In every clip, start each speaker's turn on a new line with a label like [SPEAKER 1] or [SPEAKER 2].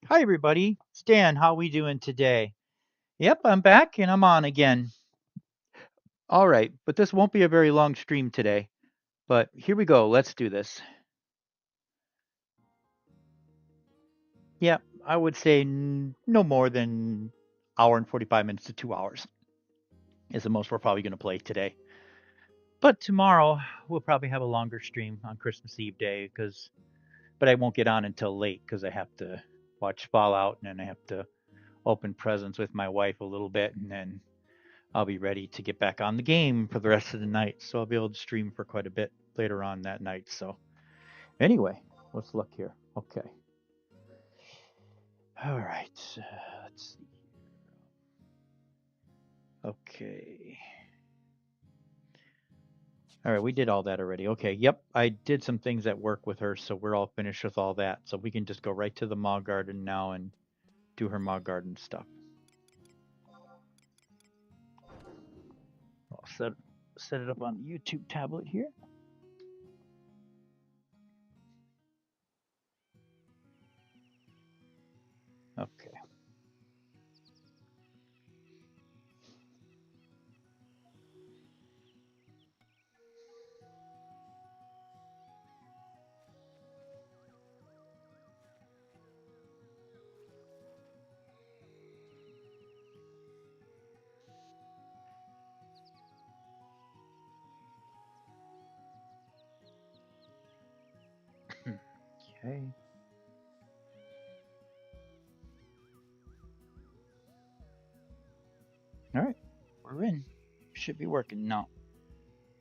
[SPEAKER 1] Hi everybody, it's Dan. How we doing today? Yep, I'm back and I'm on again. All right, but this won't be a very long stream today. But here we go. Let's do this. Yeah, I would say no more than hour and 45 minutes to 2 hours is the most we're probably going to play today. But tomorrow we'll probably have a longer stream on Christmas Eve day but I won't get on until late cuz I have to watch Fallout and then I have to open presents with my wife a little bit and then I'll be ready to get back on the game for the rest of the night. So I'll be able to stream for quite a bit later on that night. So anyway, let's look here. Okay. All right. Let's see. Okay. All right, we did all that already. Okay, yep, I did some things at work with her, so we're all finished with all that. So we can just go right to the Maw Garden now and do her Maw Garden stuff. I'll set it up on the YouTube tablet here. Okay. Okay. All right, we're in. Should be working now.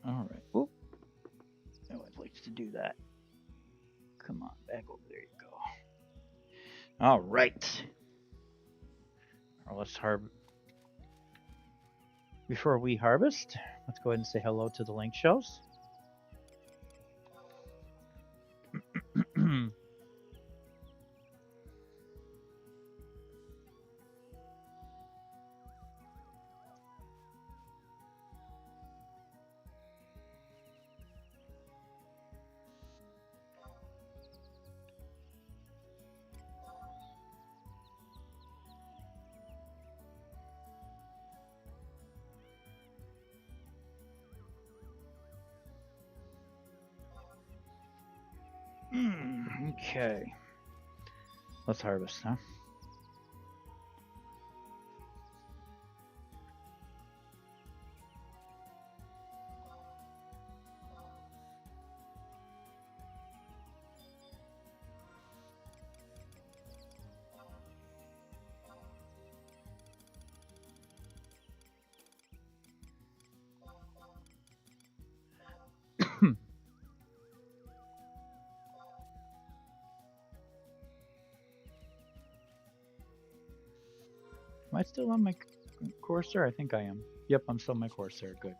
[SPEAKER 1] All right. Whoop. I always likes to do that. Come on, back over. There you go. All right. Well, let's harvest. Before we harvest, let's go ahead and say hello to the link shows. Okay. Let's harvest, huh? Am I still on my Corsair? I think I am. Yep, I'm still on my Corsair. Good.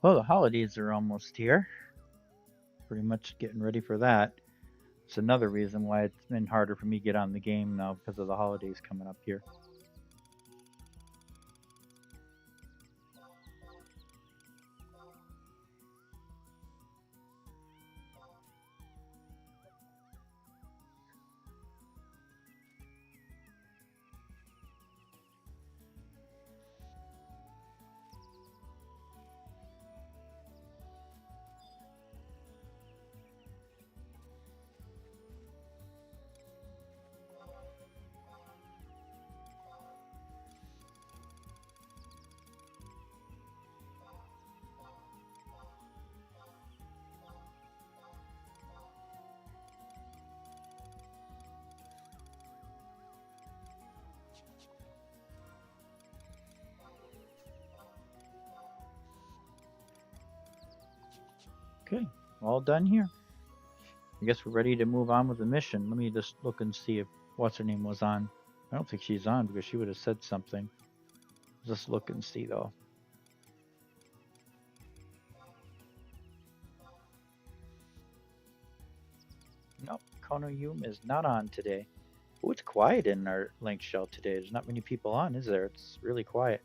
[SPEAKER 1] Well, the holidays are almost here. Pretty much getting ready for that. It's another reason why it's been harder for me to get on the game now because of the holidays coming up here. Okay, all done here. I guess we're ready to move on with the mission. Let me just look and see if what's her name was on. I don't think she's on because she would have said something. Just look and see though. Nope, Konoyum is not on today. Oh, it's quiet in our link shell today. There's not many people on, is there? It's really quiet.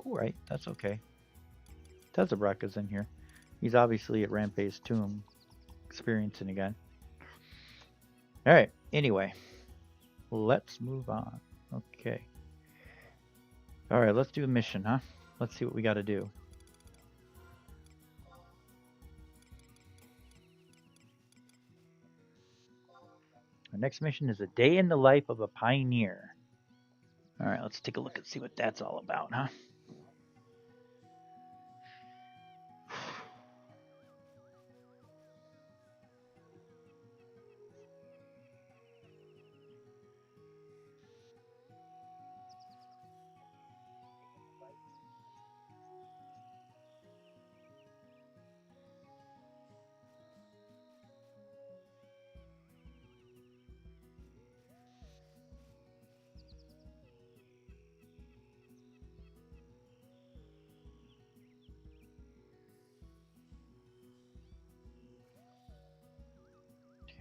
[SPEAKER 1] Oh, right, that's okay. Tezabraka's in here. He's obviously at Rampay's tomb, experiencing again. All right, anyway, let's move on. Okay. All right, let's do a mission, huh? Let's see what we got to do. Our next mission is a day in the life of a pioneer. All right, let's take a look and see what that's all about, huh?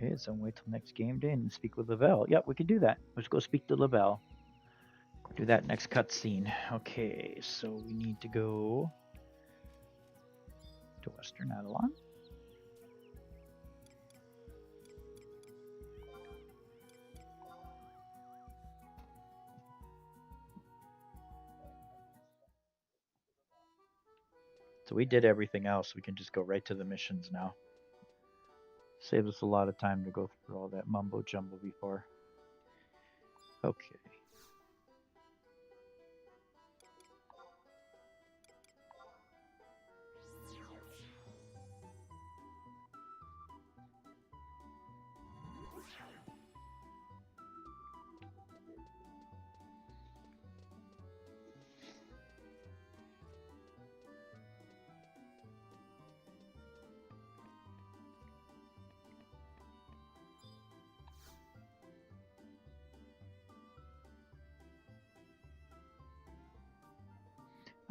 [SPEAKER 1] Okay, so wait till next game day and speak with Lavelle. Yep, we can do that. Let's go speak to Lavelle. Do that next cutscene. Okay, so we need to go to Western Adelon. So we did everything else. We can just go right to the missions now. Saves us a lot of time to go through all that mumbo jumbo before. Okay.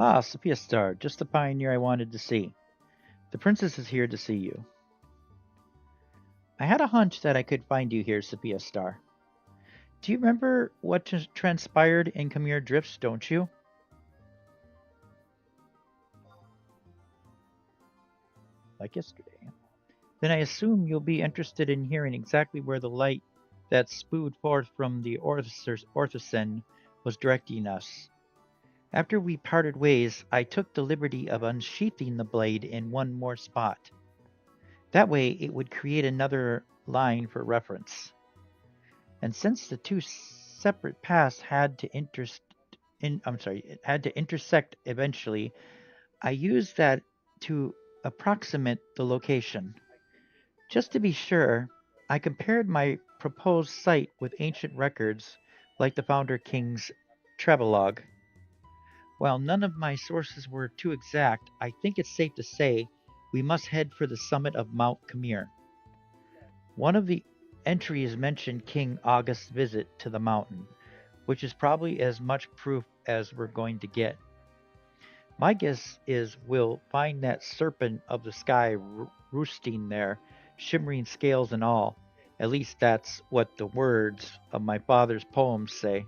[SPEAKER 1] Ah, Sophia Star, just the pioneer I wanted to see. The princess is here to see you. I had a hunch that I could find you here, Sophia Star. Do you remember what transpired in Khmer Drifts, don't you? Like yesterday. Then I assume you'll be interested in hearing exactly where the light that spewed forth from the Orthocene was directing us. After we parted ways, I took the liberty of unsheathing the blade in one more spot. That way it would create another line for reference. And since the two separate paths had to intersect eventually, I used that to approximate the location. Just to be sure, I compared my proposed site with ancient records like the Founder King's travelogue. While none of my sources were too exact, I think it's safe to say we must head for the summit of Mount Khmer. One of the entries mentioned King August's visit to the mountain, which is probably as much proof as we're going to get. My guess is we'll find that serpent of the sky roosting there, shimmering scales and all. At least that's what the words of my father's poems say.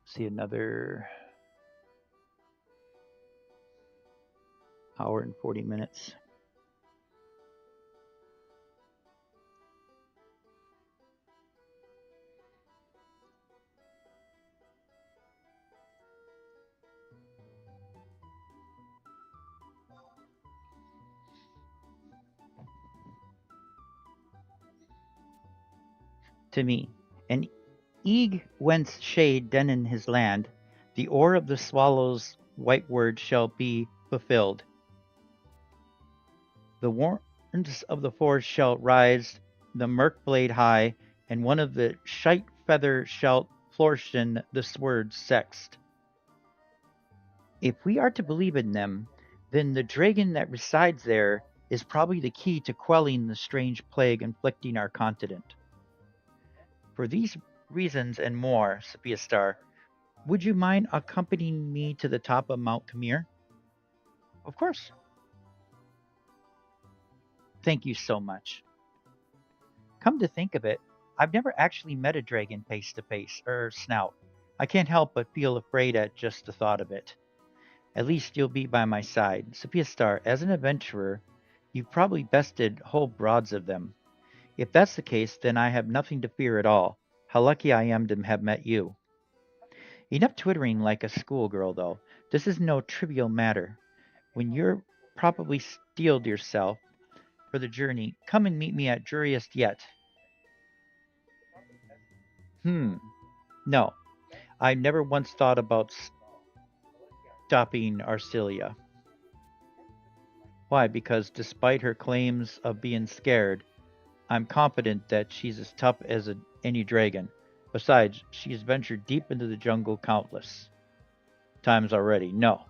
[SPEAKER 1] See another hour and 40 minutes. to me. And eke whence shade then in his land, the ore of the swallow's white word shall be fulfilled. The warrants of the forest shall rise, the mirk blade high, and one of the shite feather shall flourish in this word sext. If we are to believe in them, then the dragon that resides there is probably the key to quelling the strange plague inflicting our continent. For these reasons and more, Sophia Star, would you mind accompanying me to the top of Mount Khmer? Of course. Thank you so much. Come to think of it, I've never actually met a dragon face to face, or snout. I can't help but feel afraid at just the thought of it. At least you'll be by my side. Sophia Star, as an adventurer, you've probably bested whole broads of them. If that's the case, then I have nothing to fear at all. How lucky I am to have met you. Enough twittering like a schoolgirl, though. This is no trivial matter. When you're properly steeled yourself for the journey, come and meet me at Juriest yet. Hmm. No, I never once thought about stopping Arcelia. Why? Because despite her claims of being scared, I'm confident that she's as tough as any dragon. Besides, she has ventured deep into the jungle countless times already. No,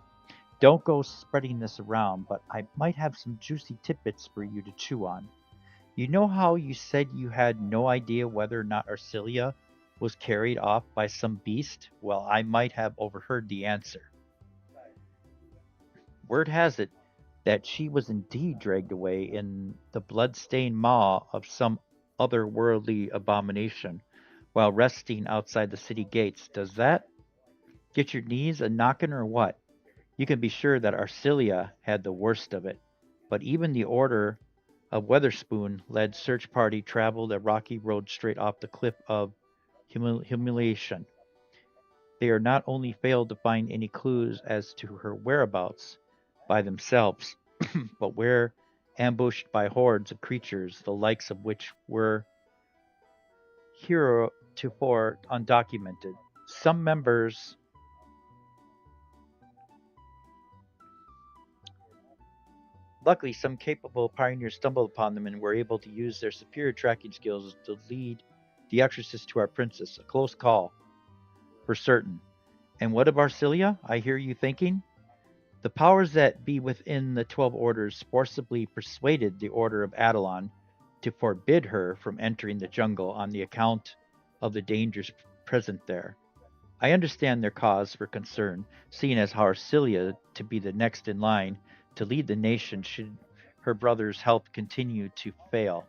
[SPEAKER 1] don't go spreading this around, but I might have some juicy tidbits for you to chew on. You know how you said you had no idea whether or not Arcelia was carried off by some beast? Well, I might have overheard the answer. Word has it that she was indeed dragged away in the blood-stained maw of some otherworldly abomination while resting outside the city gates. Does that get your knees a knocking or what? You can be sure that Arcelia had the worst of it. But even the order of Weatherspoon led search party traveled a rocky road straight off the cliff of humiliation. They are not only failed to find any clues as to her whereabouts by themselves, but were ambushed by hordes of creatures, the likes of which were heretofore undocumented. Some members, luckily, some capable pioneers stumbled upon them and were able to use their superior tracking skills to lead the exorcist to our princess. A close call, for certain. And what of Arcelia? I hear you thinking? The powers that be within the 12 orders forcibly persuaded the Order of Adelon to forbid her from entering the jungle on the account of the dangers present there. I understand their cause for concern, seeing as how Arcelia to be the next in line to lead the nation should her brother's health continue to fail.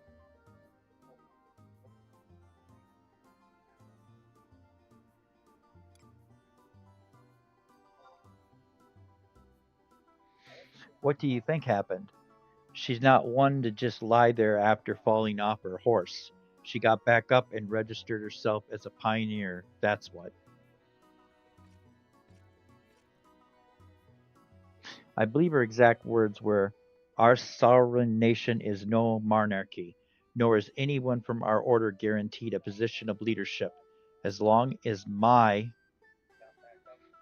[SPEAKER 1] What do you think happened? She's not one to just lie there after falling off her horse. She got back up and registered herself as a pioneer. That's what. I believe her exact words were, "Our sovereign nation is no monarchy, nor is anyone from our order guaranteed a position of leadership. As long as my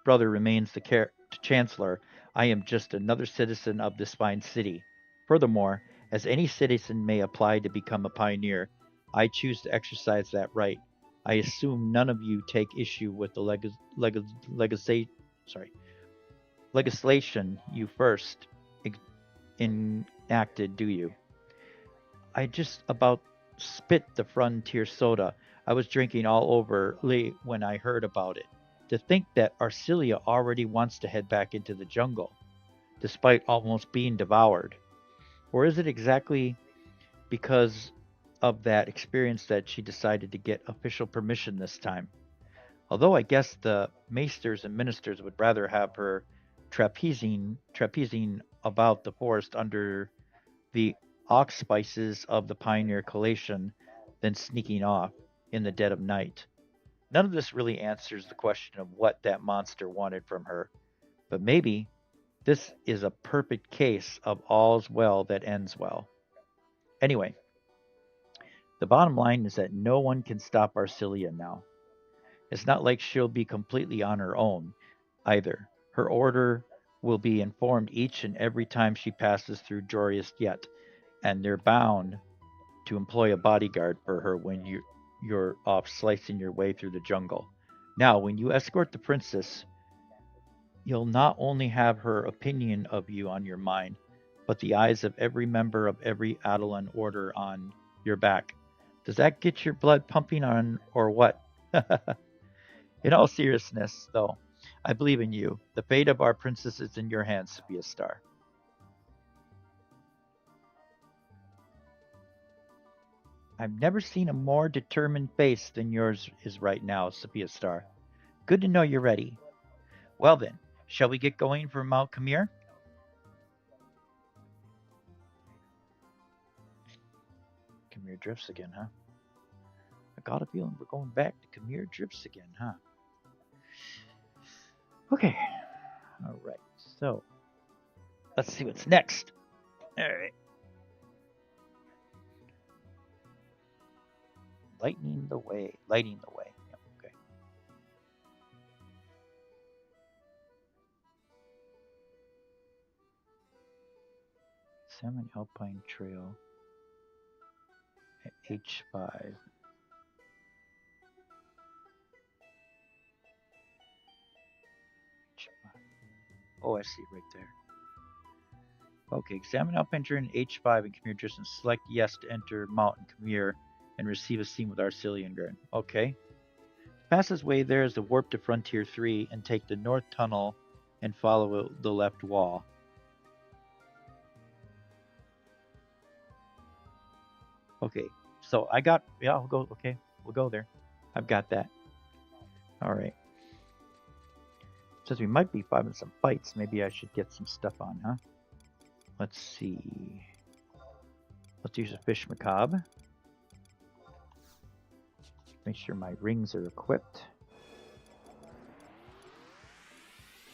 [SPEAKER 1] brother remains the chancellor, I am just another citizen of this fine city. Furthermore, as any citizen may apply to become a pioneer, I choose to exercise that right. I assume none of you take issue with the sorry, legislation you first enacted, do you? I just about spit the Frontier soda I was drinking all over Lee when I heard about it. To think that Arcelia already wants to head back into the jungle, despite almost being devoured. Or is it exactly because of that experience that she decided to get official permission this time? Although I guess the maesters and ministers would rather have her trapezing about the forest under the auspices of the pioneer collation than sneaking off in the dead of night. None of this really answers the question of what that monster wanted from her, but maybe this is a perfect case of all's well that ends well. Anyway, The bottom line is that no one can stop Arcilia now. It's not like she'll be completely on her own either. Her order will be informed each and every time she passes through Jorius yet, and they're bound to employ a bodyguard for her when you're off slicing your way through the jungle. Now, when you escort the princess, you'll not only have her opinion of you on your mind, but the eyes of every member of every Adelan order on your back. Does that get your blood pumping on, or what? In all seriousness, though, I believe in you. The fate of our princess is in your hands, Sophia Star. I've never seen a more determined face than yours is right now, Sophia Star. Good to know you're ready. Well then, shall we get going for Mount Camir? Camir drifts again, huh? I got a feeling we're going back to Camir drifts again, huh? Okay. All right. So, let's see what's next. All right. Lighting the way. Lighting the way. Yep, okay. Salmon Alpine Trail at H5. Oh, I see right there. Okay, examine Alpine Trail in H5 and Camir Drifts and select yes to enter Mountain Camir and receive a scene with Arcelian Gurn. Okay. Fastest way there is to warp to Frontier 3 and take the North Tunnel and follow the left wall. Okay, so I got, yeah, I'll go, okay, we'll go there. I've got that. All right. Since we might be having some fights, maybe I should get some stuff on, huh? Let's see. Let's use a fish macabre. Make sure my rings are equipped.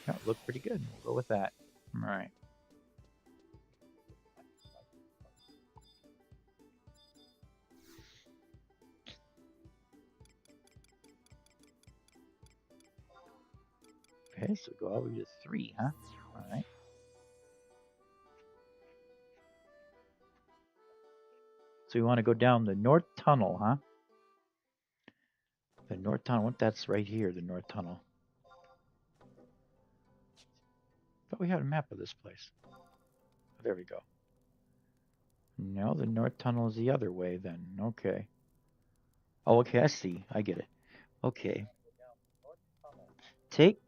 [SPEAKER 1] That look pretty good. We'll go with that. All right. Okay, so go all the way to 3, huh? All right. So we want to go down the North Tunnel, huh? The North Tunnel. That's right here, the North Tunnel. Thought we had a map of this place. There we go. No, the North Tunnel is the other way then. Okay. Oh, okay, I see. I get it. Okay. Take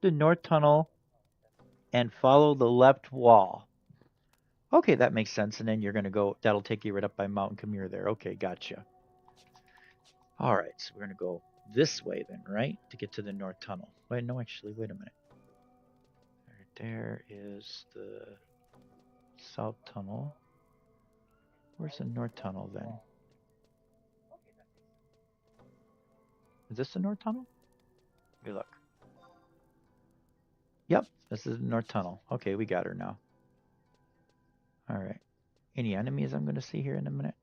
[SPEAKER 1] the North Tunnel and follow the left wall. Okay, that makes sense. And then you're gonna go. That'll take you right up by Mountain Camir there. Okay, gotcha. All right, so we're gonna go this way then, right, to get to the North Tunnel. Wait, no, actually, wait a minute. Right there is the South Tunnel. Where's the North Tunnel then? Is this the North Tunnel? Let me look. Yep, this is the North Tunnel. Okay, we got her now. All right. Any enemies I'm going to see here in a minute?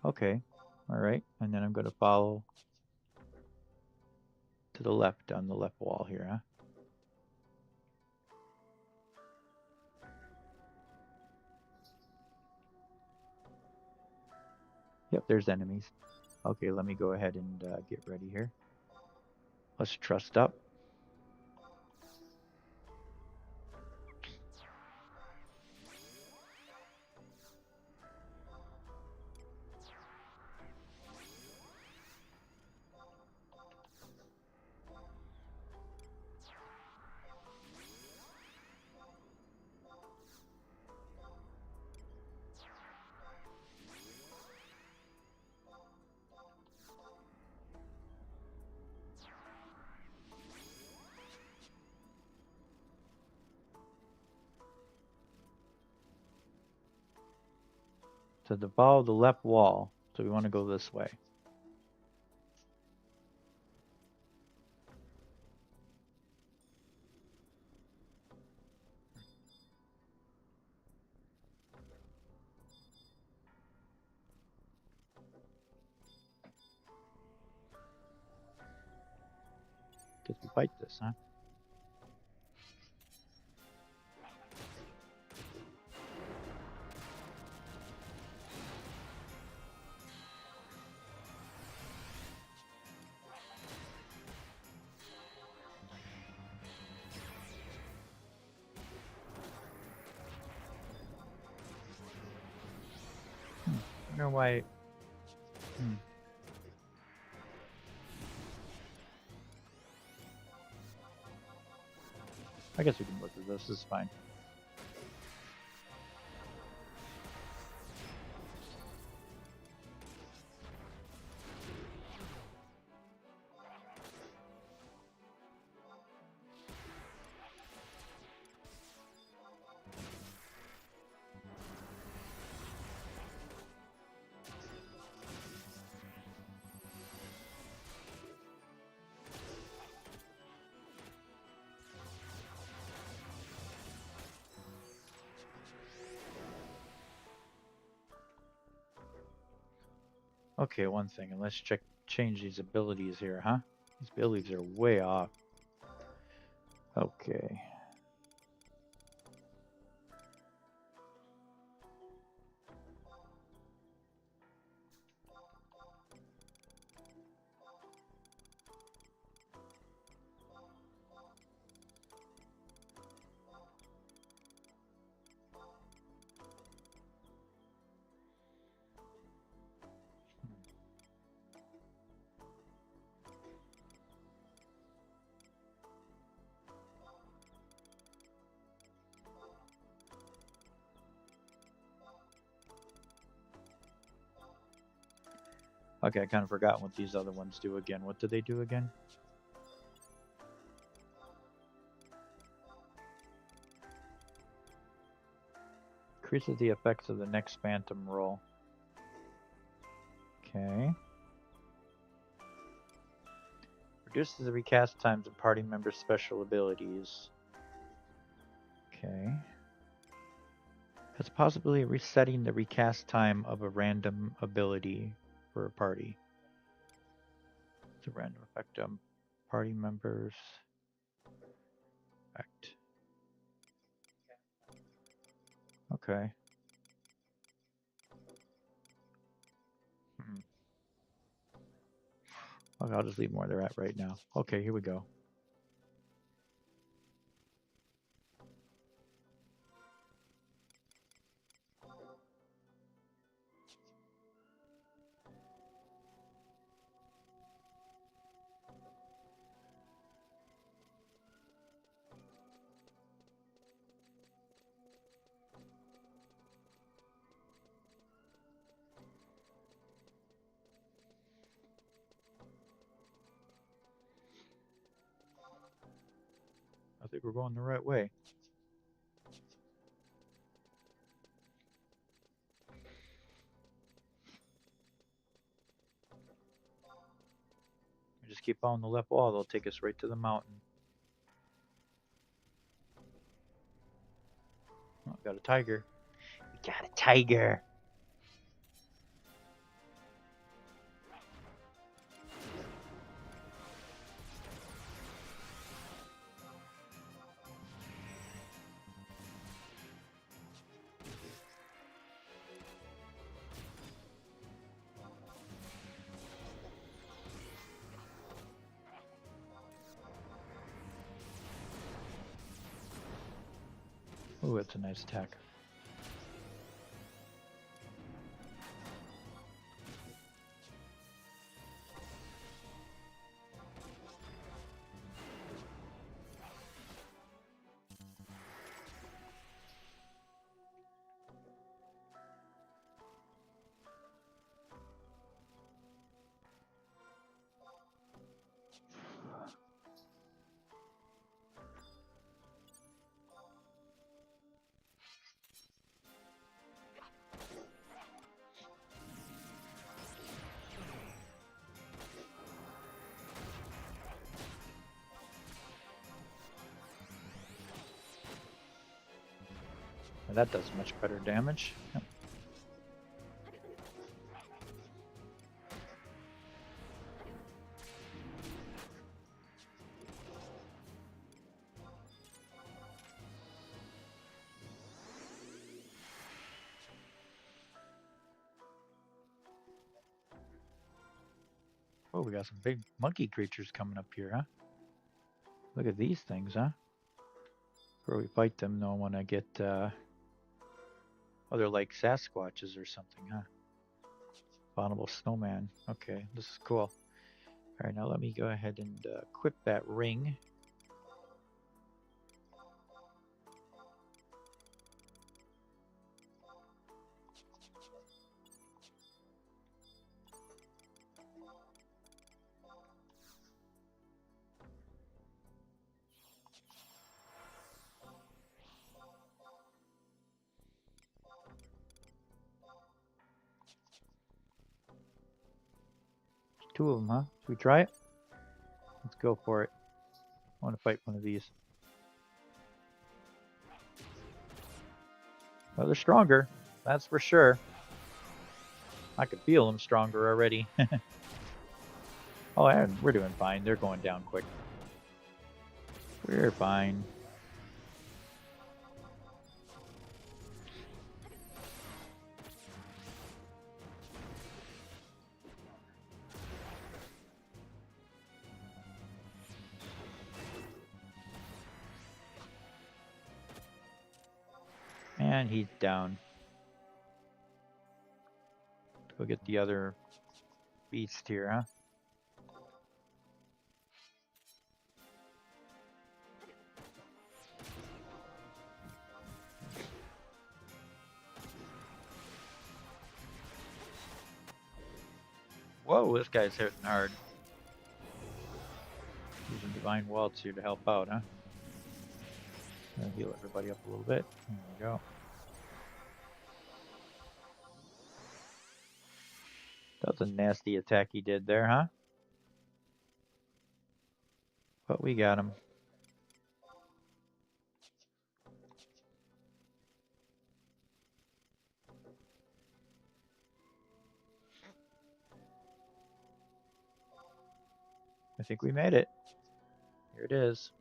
[SPEAKER 1] Okay. All right. And then I'm going to follow to the left on the left wall here, huh? Yep, there's enemies. Okay, let me go ahead and get ready here. Let's trust up. To follow the left wall. So we want to go this way. Guess we fight this, huh? I wonder why. I guess we can work with this. This is fine. Okay, one thing, and let's change these abilities here, huh? These abilities are way off. Okay. Okay, I kind of forgot what these other ones do again. What do they do again? Increases the effects of the next phantom roll. Okay. Reduces the recast times of party members' special abilities. Okay. Has a possibility of resetting the recast time of a random ability for a party. It's a random effect on party members. Effect. Okay. Okay, I'll just leave them where they're at right now. Okay, here we go. I think we're going the right way. We just keep on the left wall, they'll take us right to the mountain. Oh, got a tiger. We got a tiger. Ooh, that's a nice attack. Well, that does much better damage. Yep. Oh, we got some big monkey creatures coming up here, huh? Look at these things, huh? Before we fight them, no, I want to get, oh, they're like Sasquatches or something, huh? Abominable snowman. Okay, this is cool. All right, now let me go ahead and equip that ring. Two of them, huh? Should we try it? Let's go for it. I want to fight one of these. Well, they're stronger. That's for sure. I could feel them stronger already. Oh, and we're doing fine. They're going down quick. We're fine. And he's down. Let's go get the other beast here, huh? Whoa, this guy's hitting hard. Using Divine Waltz here to help out, huh? Gonna heal everybody up a little bit. There we go. That was a nasty attack he did there, huh? But we got him. I think we made it. Here it is.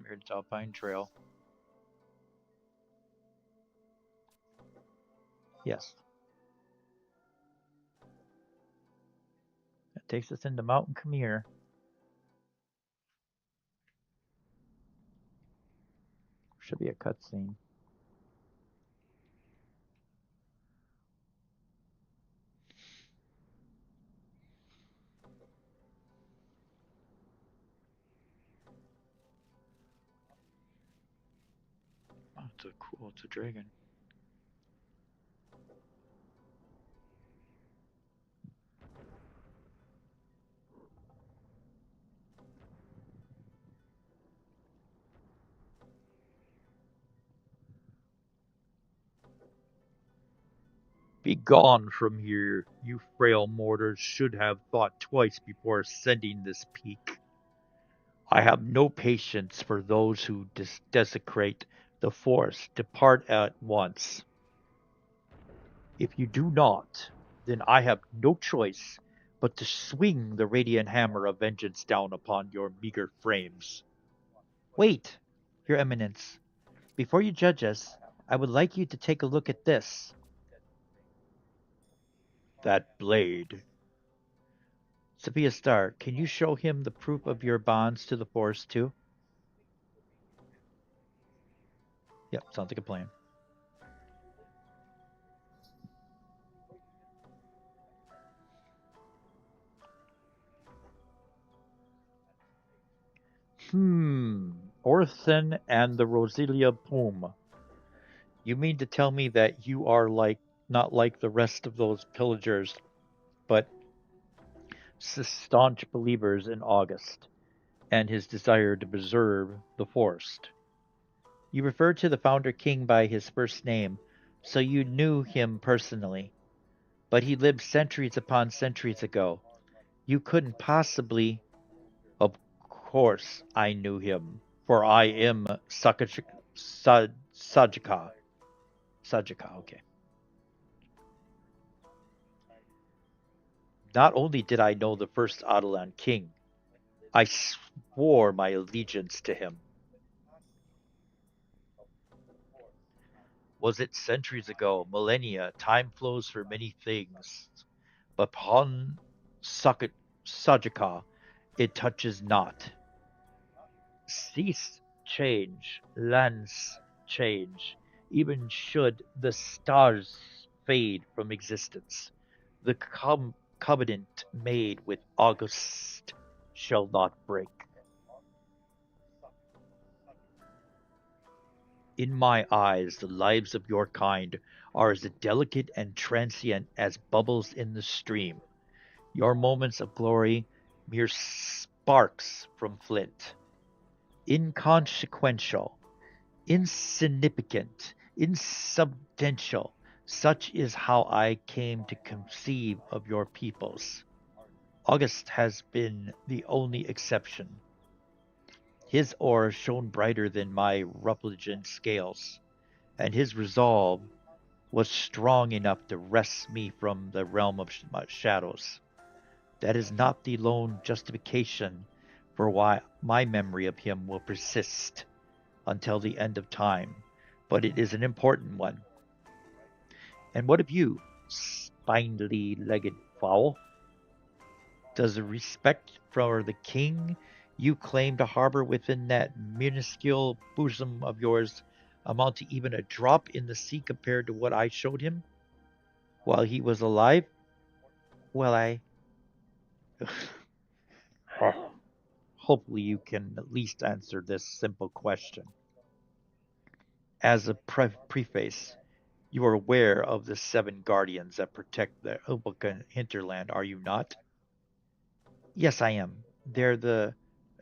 [SPEAKER 1] Here's Alpine Trail. Yes. That takes us into Mountain Khmer. Should be a cutscene. Oh, it's a dragon. Begone from here. You frail mortals should have thought twice before ascending this peak. I have no patience for those who desecrate the forest. Depart at once. If you do not, then I have no choice but to swing the radiant hammer of vengeance down upon your meager frames. Wait, Your Eminence. Before you judge us, I would like you to take a look at this. That blade. Sophia Star, can you show him the proof of your bonds to the Force too? Yep, sounds like a plan. Orthan and the Rosilia Plume. You mean to tell me that you are not like the rest of those pillagers, but staunch believers in August and his desire to preserve the forest? You refer to the founder king by his first name, so you knew him personally. But he lived centuries upon centuries ago. You couldn't possibly. Of course I knew him, for I am Sajika. Sajika, okay. Not only did I know the first Adelan king, I swore my allegiance to him. Was it centuries ago, millennia? Time flows for many things, but upon Sajika it touches not. Cease change, lands change, even should the stars fade from existence. The covenant made with August shall not break. In my eyes, the lives of your kind are as delicate and transient as bubbles in the stream. Your moments of glory, mere sparks from flint. Inconsequential, insignificant, insubstantial. Such is how I came to conceive of your peoples. August has been the only exception. His aura shone brighter than my refulgent scales, and his resolve was strong enough to wrest me from the realm of shadows. That is not the lone justification for why my memory of him will persist until the end of time, but it is an important one. And what of you, spindly legged fowl? Does the respect for the king you claim to harbor within that minuscule bosom of yours amount to even a drop in the sea compared to what I showed him while he was alive? Well, I. Hopefully, you can at least answer this simple question. As a preface, you are aware of the seven guardians that protect the Hoboken hinterland, are you not? Yes, I am. They're the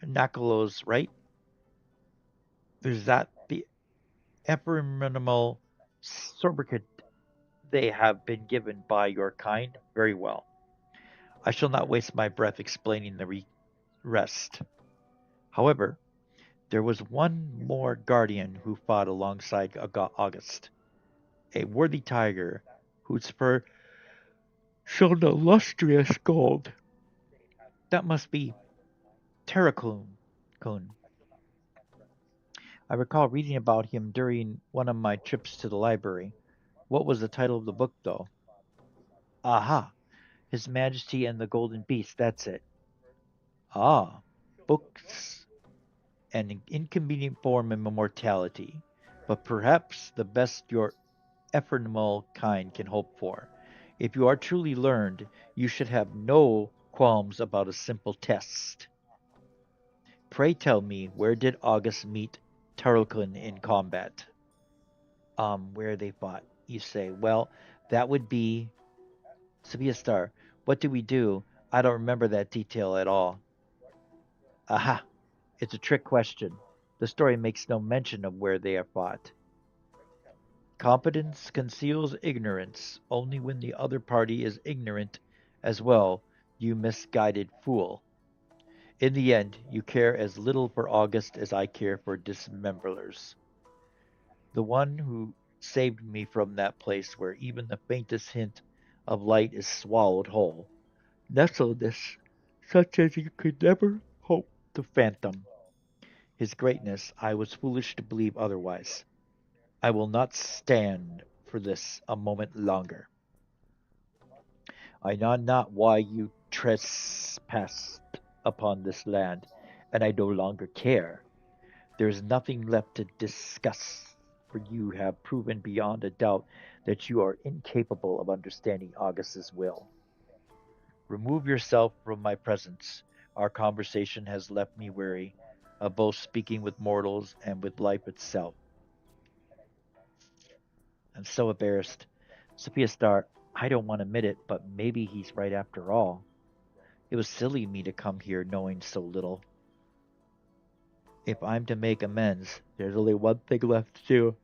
[SPEAKER 1] Nakalos, right? Is that the ephemeral sobriquet they have been given by your kind? Very well. I shall not waste my breath explaining the rest. However, there was one more guardian who fought alongside August, a worthy tiger whose fur shone illustrious gold. That must be Terracloon. I recall reading about him during one of my trips to the library. What was the title of the book, though? Aha! His Majesty and the Golden Beast, that's it. Ah, books, an inconvenient form of immortality, but perhaps the best your ephemeral kind can hope for. If you are truly learned, you should have no qualms about a simple test. Pray tell me, where did August meet Tarleton in combat? Where they fought. You say, well, that would be Sevilla Star. What did we do? I don't remember that detail at all. Aha! It's a trick question. The story makes no mention of where they are fought. Competence conceals ignorance only when the other party is ignorant as well, you misguided fool. In the end, you care as little for August as I care for dismemberers. The one who saved me from that place where even the faintest hint of light is swallowed whole. Nestledness, such as you could never hope to fathom. His greatness, I was foolish to believe otherwise. I will not stand for this a moment longer. I know not why you trespassed upon this land, and I no longer care. There is nothing left to discuss, for you have proven beyond a doubt that you are incapable of understanding Augustus' will. Remove yourself from my presence. Our conversation has left me weary of both speaking with mortals and with life itself. I'm so embarrassed. Sophia Star, I don't want to admit it, but maybe he's right after all. It was silly of me to come here knowing so little. If I'm to make amends, there's only one thing left to do.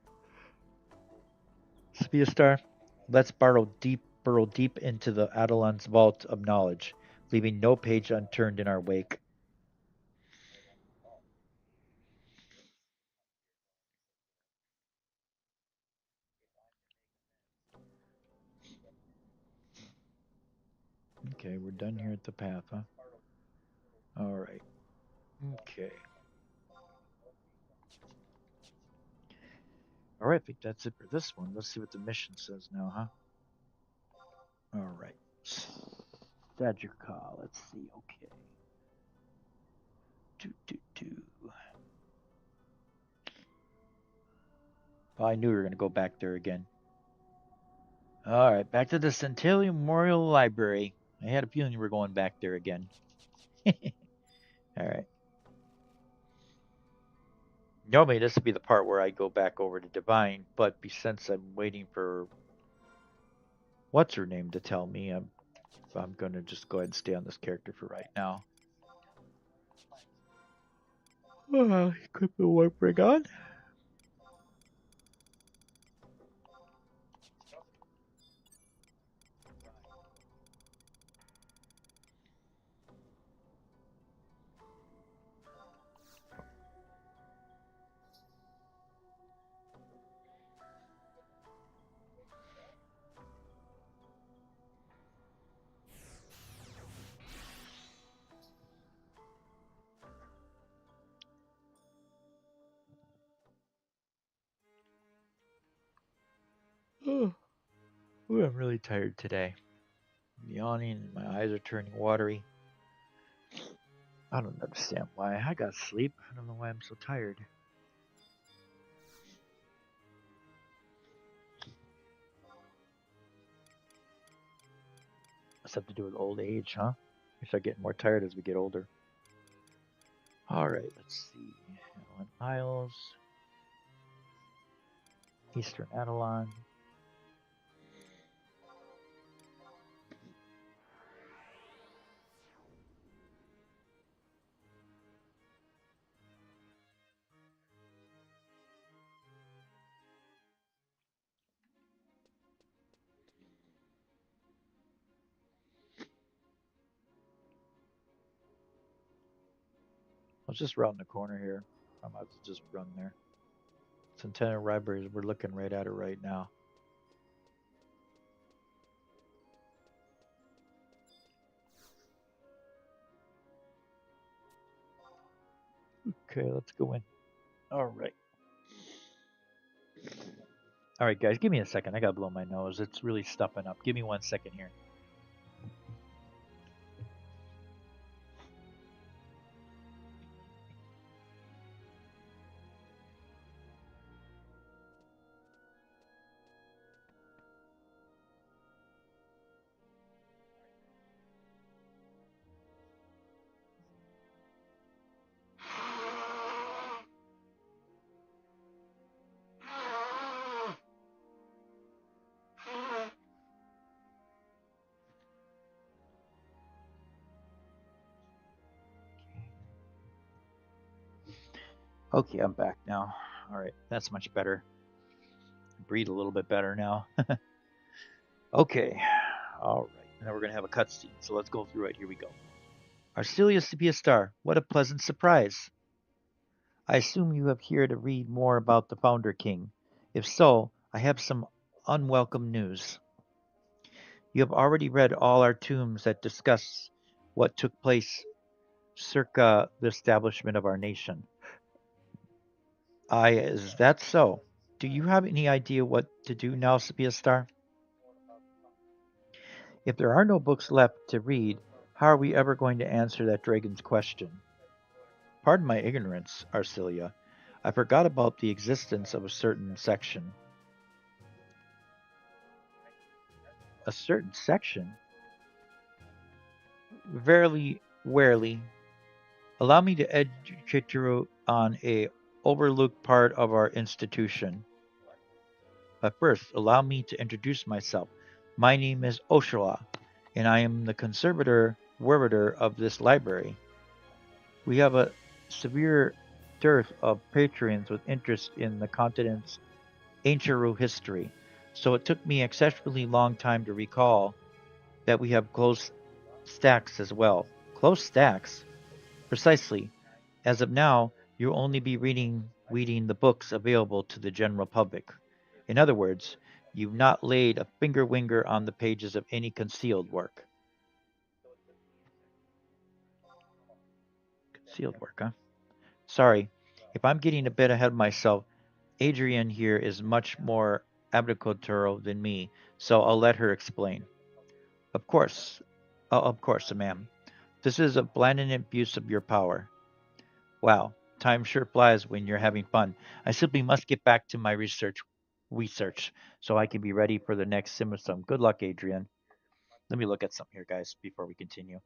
[SPEAKER 1] Sophia Star, let's burrow deep into the Adelon's vault of knowledge, leaving no page unturned in our wake. Okay, we're done here at the path, huh? All right. Okay. All right, I think that's it for this one. Let's see what the mission says now, huh? All right. Stature call. Let's see. Okay. Do, do, do. Oh, I knew we were going to go back there again. All right, back to the Centennial Memorial Library. I had a feeling you were going back there again. All right. Normally, this would be the part where I go back over to Divine, but since I'm waiting for what's her name to tell me, I'm going to just go ahead and stay on this character for right now. Equipment won't bring on. Oh, I'm really tired today. I'm yawning and my eyes are turning watery. I don't understand why. I got sleep. I don't know why I'm so tired. Must have to do with old age, huh? We start getting more tired as we get older. All right, let's see. Adelan Isles, Eastern Adelan. Let's just round the corner here. I might just run there. Centennial Library, we're looking right at it right now. Okay, let's go in. All right. All right, guys, give me a second. I gotta blow my nose. It's really stuffing up. Give me 1 second here. Okay, I'm back now. All right, that's much better. Breathe a little bit better now. Okay, all right. Now we're gonna have a cutscene, so let's go through it. Here we go. Arcelius to be a star. What a pleasant surprise. I assume you have here to read more about the Founder King. If so, I have some unwelcome news. You have already read all our tombs that discuss what took place circa the establishment of our nation. Is that so? Do you have any idea what to do now, Sepia Star? If there are no books left to read, how are we ever going to answer that dragon's question? Pardon my ignorance, Arcelia. I forgot about the existence of a certain section. A certain section? Verily, warily, allow me to educate you on a overlooked part of our institution. But first, allow me to introduce myself. My name is Oshala, and I am the conservator warder of this library. We have a severe dearth of patrons with interest in the continent's ancient history, so it took me an exceptionally long time to recall that we have closed stacks as well. Close stacks? Precisely. As of now, you'll only be reading the books available to the general public. In other words, you've not laid a finger winger on the pages of any concealed work. Concealed work, huh? Sorry, if I'm getting a bit ahead of myself, Adrian here is much more abdicatorial than me, so I'll let her explain. Of course, of course, ma'am. This is a blatant abuse of your power. Wow, time sure flies when you're having fun. I simply must get back to my research, so I can be ready for the next simulacrum. Good luck, Adrian. Let me look at something here, guys, before we continue.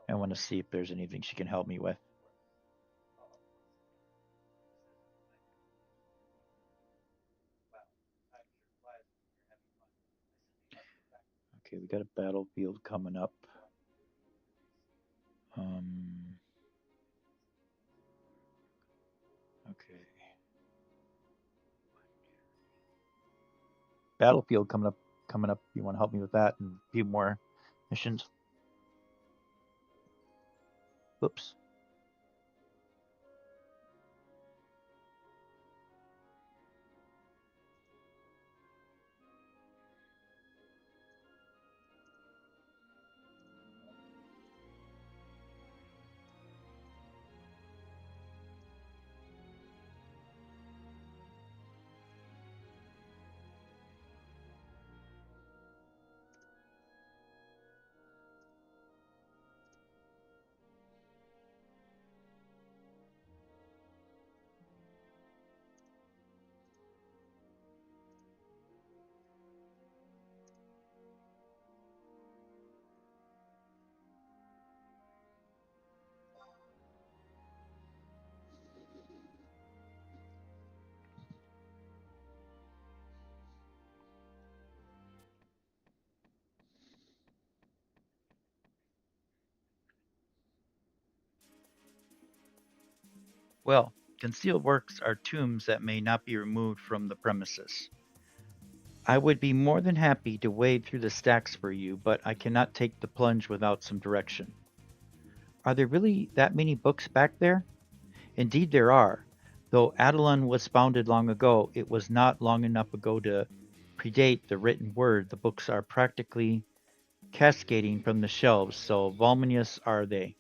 [SPEAKER 1] I want to see if there's anything she can help me with. Okay, we got a battlefield coming up. Um, okay, battlefield coming up. Coming up. You want to help me with that and a few more missions? Whoops. Well, concealed works are tombs that may not be removed from the premises. I would be more than happy to wade through the stacks for you, but I cannot take the plunge without some direction. Are there really that many books back there? Indeed, there are. Though Adelon was founded long ago, it was not long enough ago to predate the written word. The books are practically cascading from the shelves, so voluminous are they.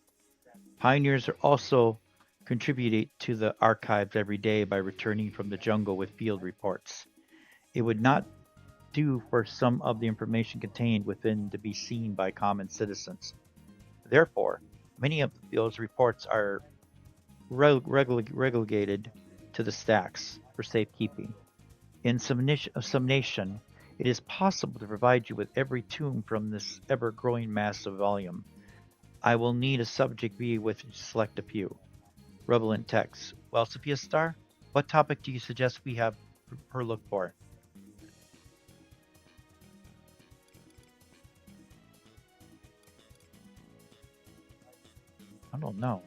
[SPEAKER 1] Pioneers are also contributing to the archives every day by returning from the jungle with field reports. It would not do for some of the information contained within to be seen by common citizens. Therefore, many of those reports are relegated to the stacks for safekeeping. In summation, it is possible to provide you with every tomb from this ever growing mass of volume. I will need a subject be with select a few. Relevant text. Well, Sophia Star, what topic do you suggest we have her look for? I don't know.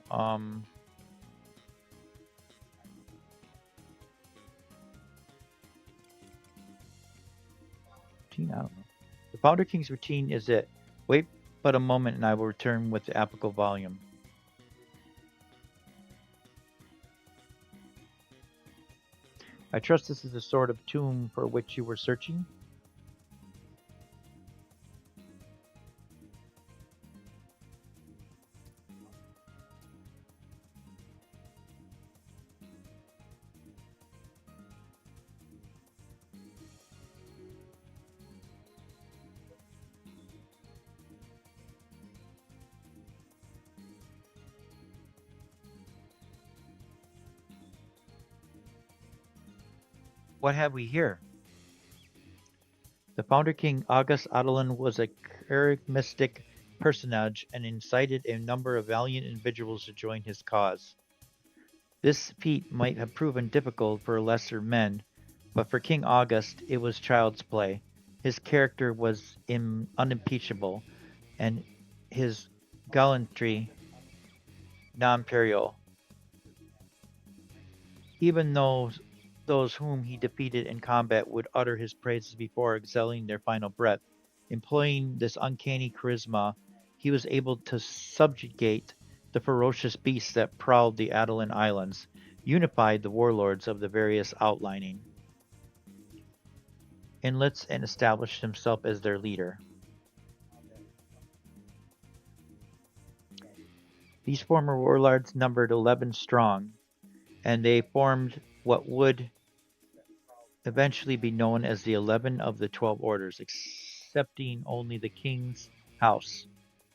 [SPEAKER 1] 15, I don't know. The Founder King's routine is it. Wait but a moment and I will return with the applicable volume. I trust this is the sort of tomb for which you were searching? What have we here? The Founder King August Adelin was a charismatic personage and incited a number of valiant individuals to join his cause. This feat might have proven difficult for lesser men, but for King August it was child's play. His character was unimpeachable, and his gallantry non-imperial. Even those whom he defeated in combat would utter his praises before exhaling their final breath. Employing this uncanny charisma, he was able to subjugate the ferocious beasts that prowled the Adelan Islands, unified the warlords of the various outlining inlets, and established himself as their leader. These former warlords numbered 11 strong, and they formed what would eventually be known as the 11 of the 12 orders, excepting only the king's house.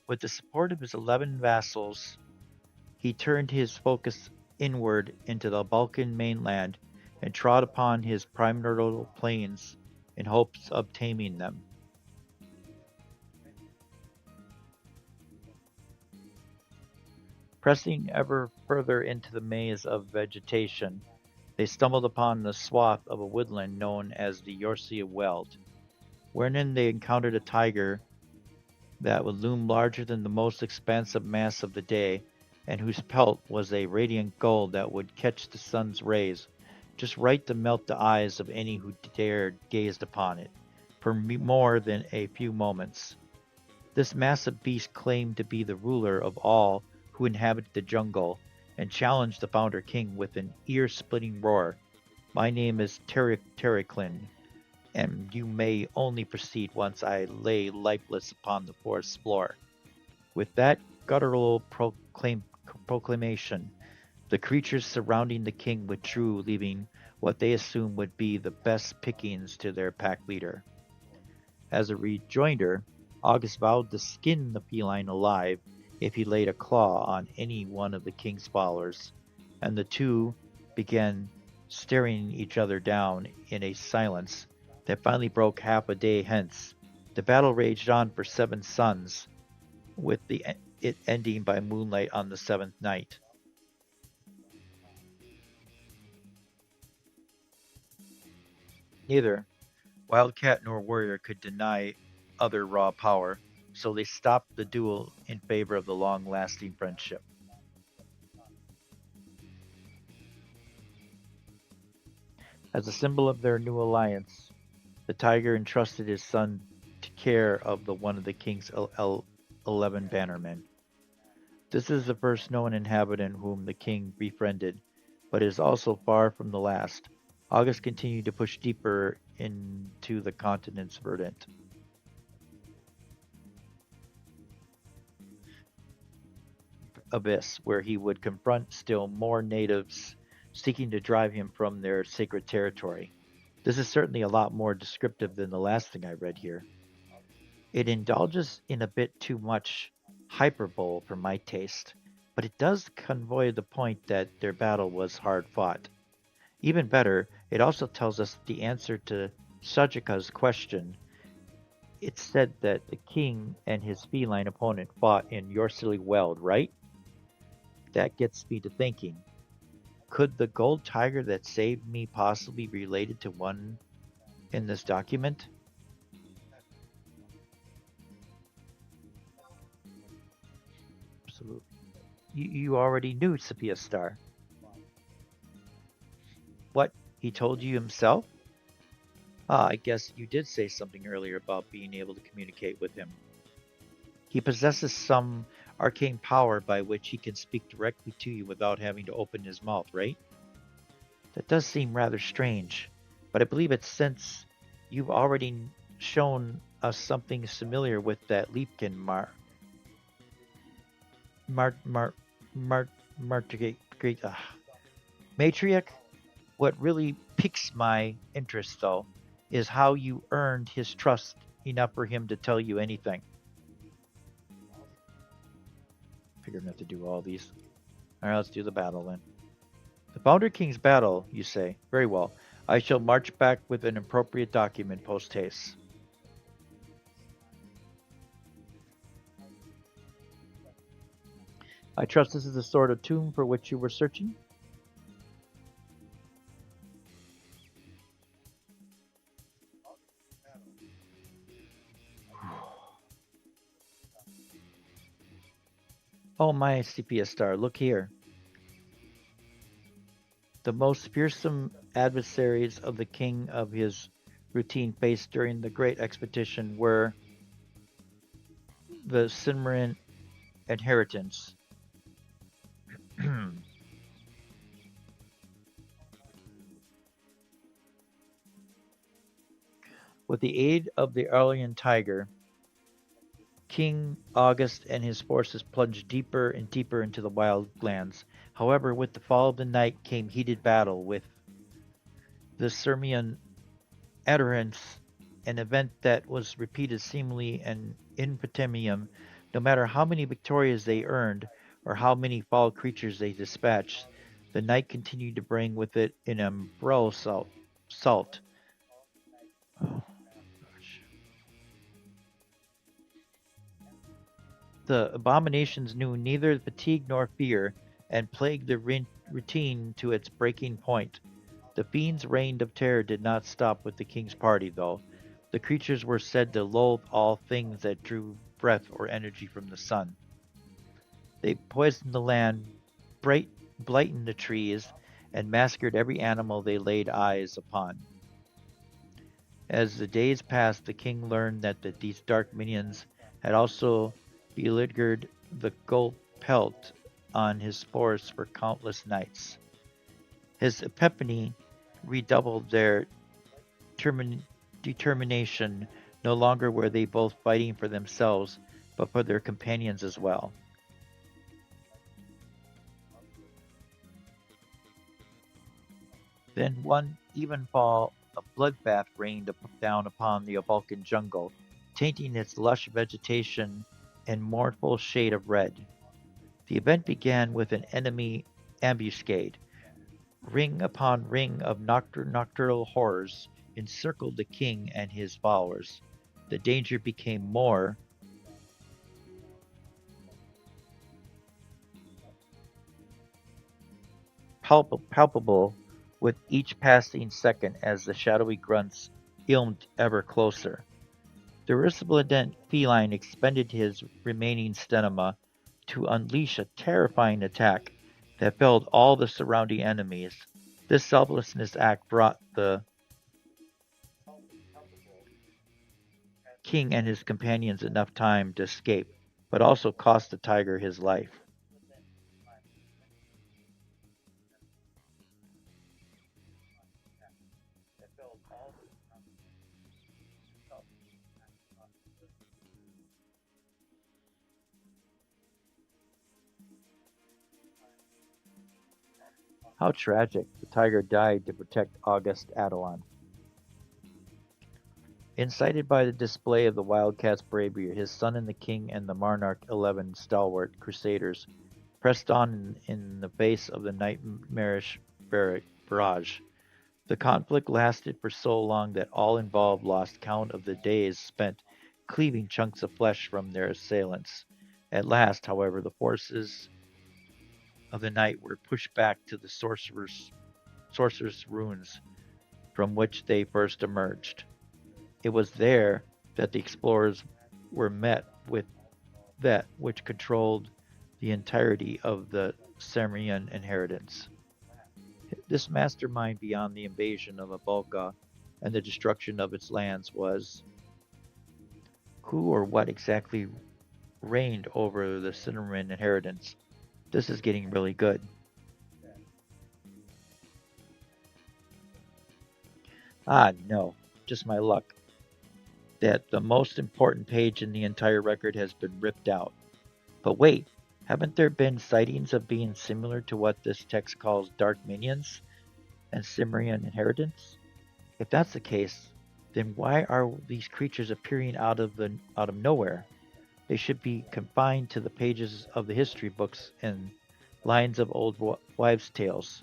[SPEAKER 1] With the support of his 11 vassals, he turned his focus inward into the Balkan mainland and trod upon his primordial plains in hopes of taming them. Pressing ever further into the maze of vegetation, they stumbled upon the swath of a woodland known as the Yorcia Weld, wherein they encountered a tiger that would loom larger than the most expansive mass of the day, and whose pelt was a radiant gold that would catch the sun's rays just right to melt the eyes of any who dared gaze upon it for more than a few moments. This massive beast claimed to be the ruler of all who inhabited the jungle and challenged the founder king with an ear-splitting roar. My name is Terraclin, and you may only proceed once I lay lifeless upon the forest floor. With that guttural proclamation, the creatures surrounding the king withdrew, leaving what they assumed would be the best pickings to their pack leader. As a rejoinder, August vowed to skin the feline alive if he laid a claw on any one of the king's followers, and the two began staring each other down in a silence that finally broke half a day hence. The battle raged on for 7 suns, with it ending by moonlight on the seventh night. Neither Wildcat nor Warrior could deny other raw power, so they stopped the duel in favor of the long-lasting friendship. As a symbol of their new alliance, the tiger entrusted his son to care of the one of the king's 11 bannermen. This is the first known inhabitant whom the king befriended, but is also far from the last. August continued to push deeper into the continent's verdant abyss, where he would confront still more natives seeking to drive him from their sacred territory. This is certainly a lot more descriptive than the last thing I read here. It indulges in a bit too much hyperbole for my taste, but it does convey the point that their battle was hard fought. Even better, it also tells us the answer to Sajika's question. It said that the king and his feline opponent fought in your silly weld, right? That gets me to thinking. Could the gold tiger that saved me possibly be related to one in this document? Absolutely. You already knew Sophia Star. What? He told you himself? Ah, I guess you did say something earlier about being able to communicate with him. He possesses some arcane power by which he can speak directly to you without having to open his mouth, right? That does seem rather strange, but I believe it's since you've already shown us something familiar with that Leapkin Mar Mar Mar Martigate Matriarch. What really piques my interest, though, is how you earned his trust enough for him to tell you anything. Figured not to do all these. All right, let's do the battle then. The Founder King's battle, you say. Very well. I shall march back with an appropriate document post haste. I trust this is the sort of tomb for which you were searching? Oh, my CPS star, look here. The most fearsome adversaries of the king of his routine faced during the great expedition were the Cimmerian inheritance. With the aid of the Arlian tiger, King August and his forces plunged deeper and deeper into the wild lands. However, with the fall of the night came heated battle with the Sirmian adherents, an event that was repeated seemingly and in Potamium, no matter how many victorias they earned or how many foul creatures they dispatched, the night continued to bring with it an umbrella salt. Oh, gosh. The abominations knew neither fatigue nor fear, and plagued the routine to its breaking point. The fiend's reign of terror did not stop with the king's party, though. The creatures were said to loathe all things that drew breath or energy from the sun. They poisoned the land, blighted the trees, and massacred every animal they laid eyes upon. As the days passed, the king learned that these dark minions had also beleaguered the gold pelt on his spores for countless nights. His epiphany redoubled their termin- determination. No longer were they both fighting for themselves, but for their companions as well. Then one evenfall, a bloodbath rained down upon the Balkan jungle, tainting its lush vegetation and mournful shade of red. The event began with an enemy ambuscade. Ring upon ring of nocturnal horrors encircled the king and his followers. The danger became more palpable with each passing second as the shadowy grunts ilmed ever closer. The resplendent feline expended his remaining stamina to unleash a terrifying attack that felled all the surrounding enemies. This selflessness act brought the king and his companions enough time to escape, but also cost the tiger his life. How tragic! The tiger died to protect August Adelon. Incited by the display of the wildcat's bravery, his son and the king and the Monarch 11 stalwart crusaders pressed on in the face of the nightmarish barrage. The conflict lasted for so long that all involved lost count of the days spent cleaving chunks of flesh from their assailants. At last, however, the forces of the night were pushed back to the sorcerer's ruins from which they first emerged. It was there that the explorers were met with that which controlled the entirety of the Sumerian inheritance. This mastermind beyond the invasion of Abolka and the destruction of its lands was who or what exactly reigned over the Sumerian inheritance. This is getting really good. Ah, no, just my luck that the most important page in the entire record has been ripped out. But wait, haven't there been sightings of beings similar to what this text calls dark minions and Cimmerian inheritance? If that's the case, then why are these creatures appearing out of nowhere? They should be confined to the pages of the history books and lines of old wives' tales,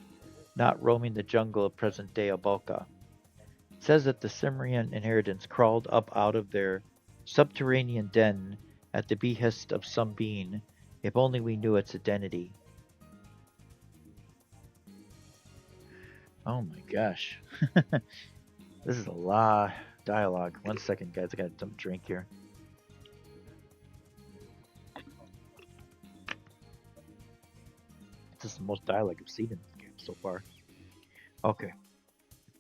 [SPEAKER 1] not roaming the jungle of present-day Abalka. It says that the Cimmerian inheritance crawled up out of their subterranean den at the behest of some being. If only we knew its identity. Oh my gosh. This is a lot of dialogue. One second, guys. I got some drink here. This is the most dialogue I've seen in this game so far. Okay.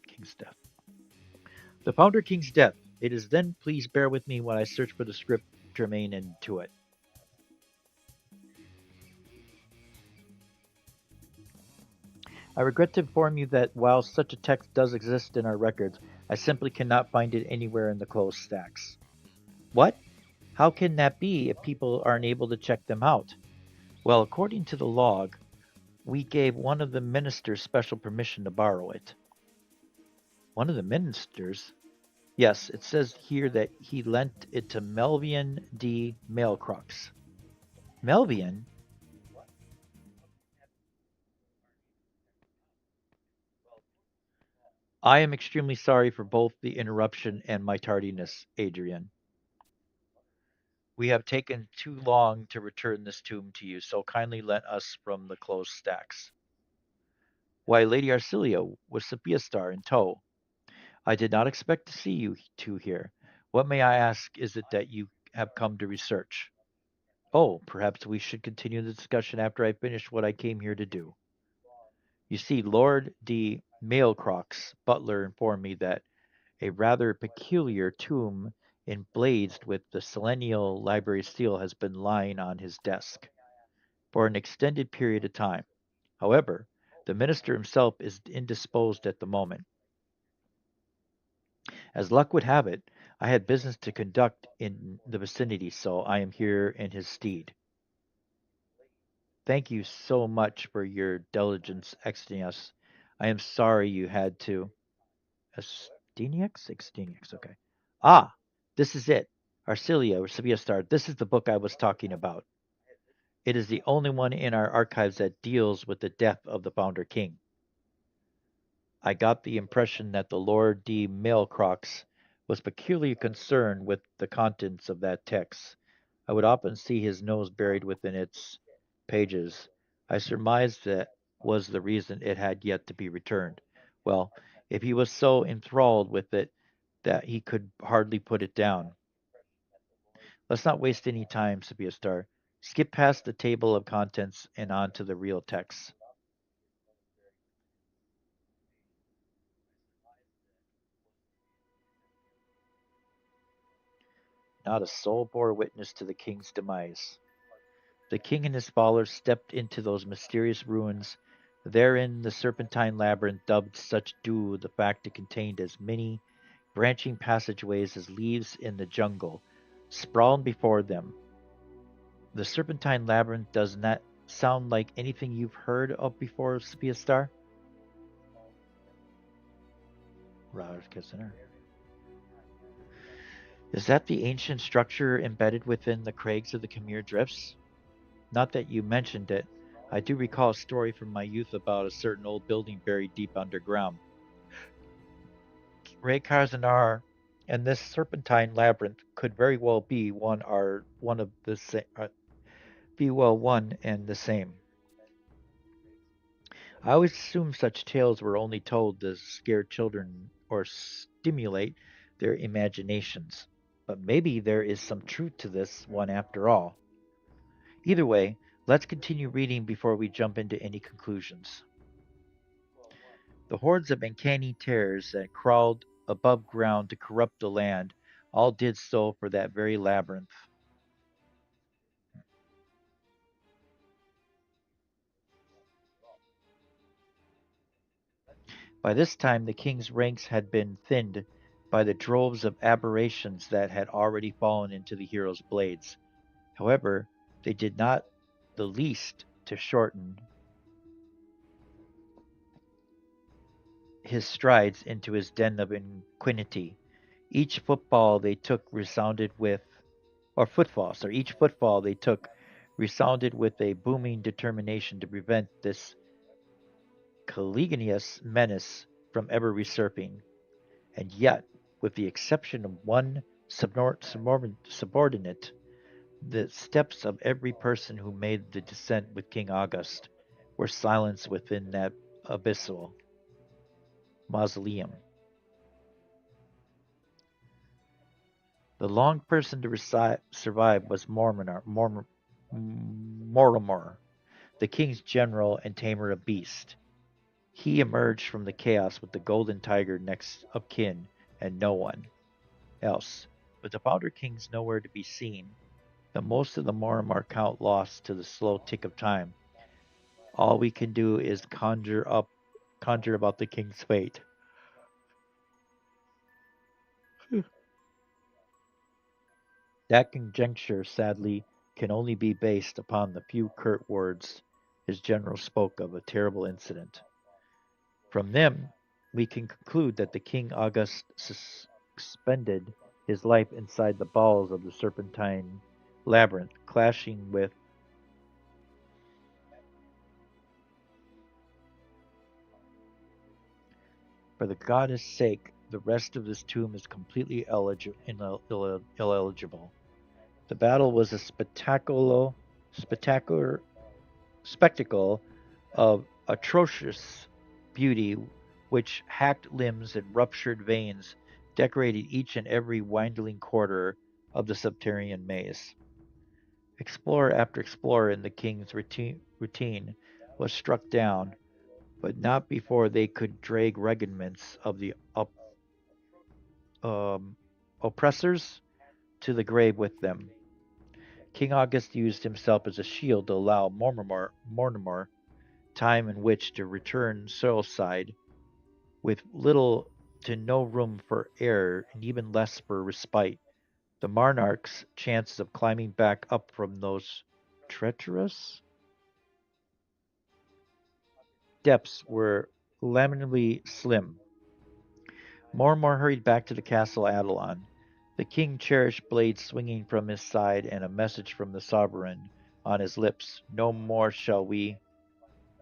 [SPEAKER 1] King's Death. The Founder King's Death. It is then, please bear with me when I search for the script germane into it. I regret to inform you that while such a text does exist in our records, I simply cannot find it anywhere in the closed stacks. What? How can that be if people aren't able to check them out? Well, according to the log, we gave one of the ministers special permission to borrow it. One of the ministers? Yes, it says here that he lent it to Melvian D. Mailcrux. Melvian? I am extremely sorry for both the interruption and my tardiness, Adrian. We have taken too long to return this tomb to you, so kindly let us from the closed stacks. Why, Lady Arcelia, with Sophiastar in tow. I did not expect to see you two here. What, may I ask, is it that you have come to research? Oh, perhaps we should continue the discussion after I finish what I came here to do. You see, Lord de Mailcrox Butler informed me that a rather peculiar tomb emblazoned with the Selenial library seal has been lying on his desk for an extended period of time. However, the minister himself is indisposed at the moment. As luck would have it, I had business to conduct in the vicinity, so I am here in his stead. Thank you so much for your diligence, Extenius. I am sorry you had to. Extenius? Extenius, okay. Ah, this is it. Arcilia, or Sevilla Star. This is the book I was talking about. It is the only one in our archives that deals with the death of the founder king. I got the impression that the Lord de Mailcrox was peculiarly concerned with the contents of that text. I would often see his nose buried within its pages. I surmised that was the reason it had yet to be returned. Well, if he was so enthralled with it that he could hardly put it down. Let's not waste any time, Sophia Star. Skip past the table of contents and on to the real text. Not a soul bore witness to the king's demise. The king and his followers stepped into those mysterious ruins. Therein the serpentine labyrinth, dubbed such due the fact it contained as many branching passageways as leaves in the jungle, sprawled before them. The serpentine labyrinth does not sound like anything you've heard of before, Sophia Star? Raj Kissinger. Is that the ancient structure embedded within the crags of the Khmer Drifts? Not that you mentioned it. I do recall a story from my youth about a certain old building buried deep underground. Ray Karzanar and this serpentine labyrinth could very well be one of the same, be well one and the same. I always assumed such tales were only told to scare children or stimulate their imaginations. But maybe there is some truth to this one after all. Either way, let's continue reading before we jump into any conclusions. The hordes of uncanny terrors that crawled above ground to corrupt the land all did so for that very labyrinth. By this time, the king's ranks had been thinned by the droves of aberrations that had already fallen into the hero's blades. However, they did not the least to shorten his strides into his den of iniquity. Each football they took resounded with, or footfall, sorry, each footfall they took resounded with a booming determination to prevent this Caliginius menace from ever resurfacing. And yet, with the exception of one subordinate, the steps of every person who made the descent with King August were silenced within that abyssal mausoleum. The long person to survive was Mortimer, the king's general and tamer of beasts. He emerged from the chaos with the golden tiger next of kin and no one else. With the founder kings nowhere to be seen, the most of the Mortimer count lost to the slow tick of time, all we can do is conjure about the king's fate. That conjecture, sadly, can only be based upon the few curt words his general spoke of a terrible incident. From them, we can conclude that the King Augustus expended his life inside the bowels of the serpentine labyrinth, clashing with. For the goddess' sake, the rest of this tomb is completely illegible. The battle was a spectacle of atrocious beauty, which hacked limbs and ruptured veins decorated each and every winding quarter of the subterranean maze. Explorer after explorer in the king's routine was struck down, but not before they could drag regiments of the um, oppressors to the grave with them. King August used himself as a shield to allow Mortimer time in which to return soilside, with little to no room for error and even less for respite. The monarch's chances of climbing back up from those treacherous depths were lamentably slim. Mortimer hurried back to the castle Adelon, the king cherished blade swinging from his side and a message from the sovereign on his lips. No more shall we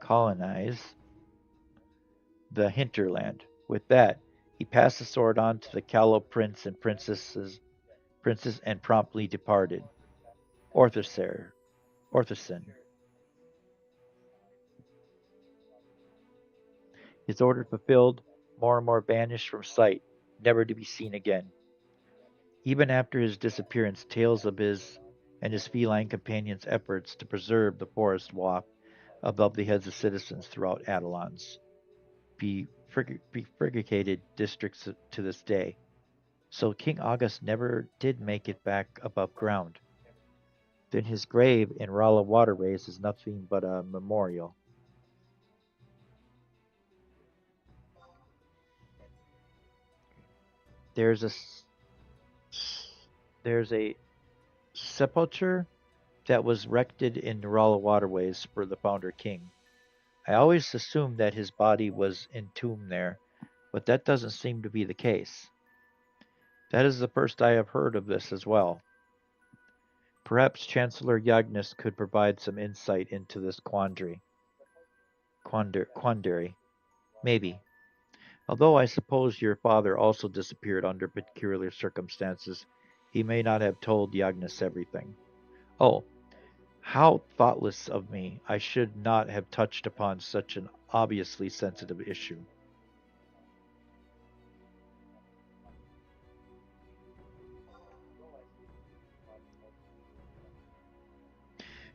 [SPEAKER 1] colonize the hinterland. With that, he passed the sword on to the callow princess and promptly departed. Orthocer, Orthocin, his order fulfilled, Mortimer vanished from sight, never to be seen again. Even after his disappearance, tales of his and his feline companions' efforts to preserve the forest above the heads of citizens throughout Adelon's bifurcated districts to this day. So King August never did make it back above ground. Then his grave in Rala Waterways is nothing but a memorial. There's a there's a sepulcher that was erected in Rala Waterways for the founder king. I always assumed that his body was entombed there, but that doesn't seem to be the case. That is the first I have heard of this as well. Perhaps Chancellor Yagnus could provide some insight into this quandary. Maybe. Although I suppose your father also disappeared under peculiar circumstances, he may not have told Yagnus everything. Oh, how thoughtless of me! I should not have touched upon such an obviously sensitive issue.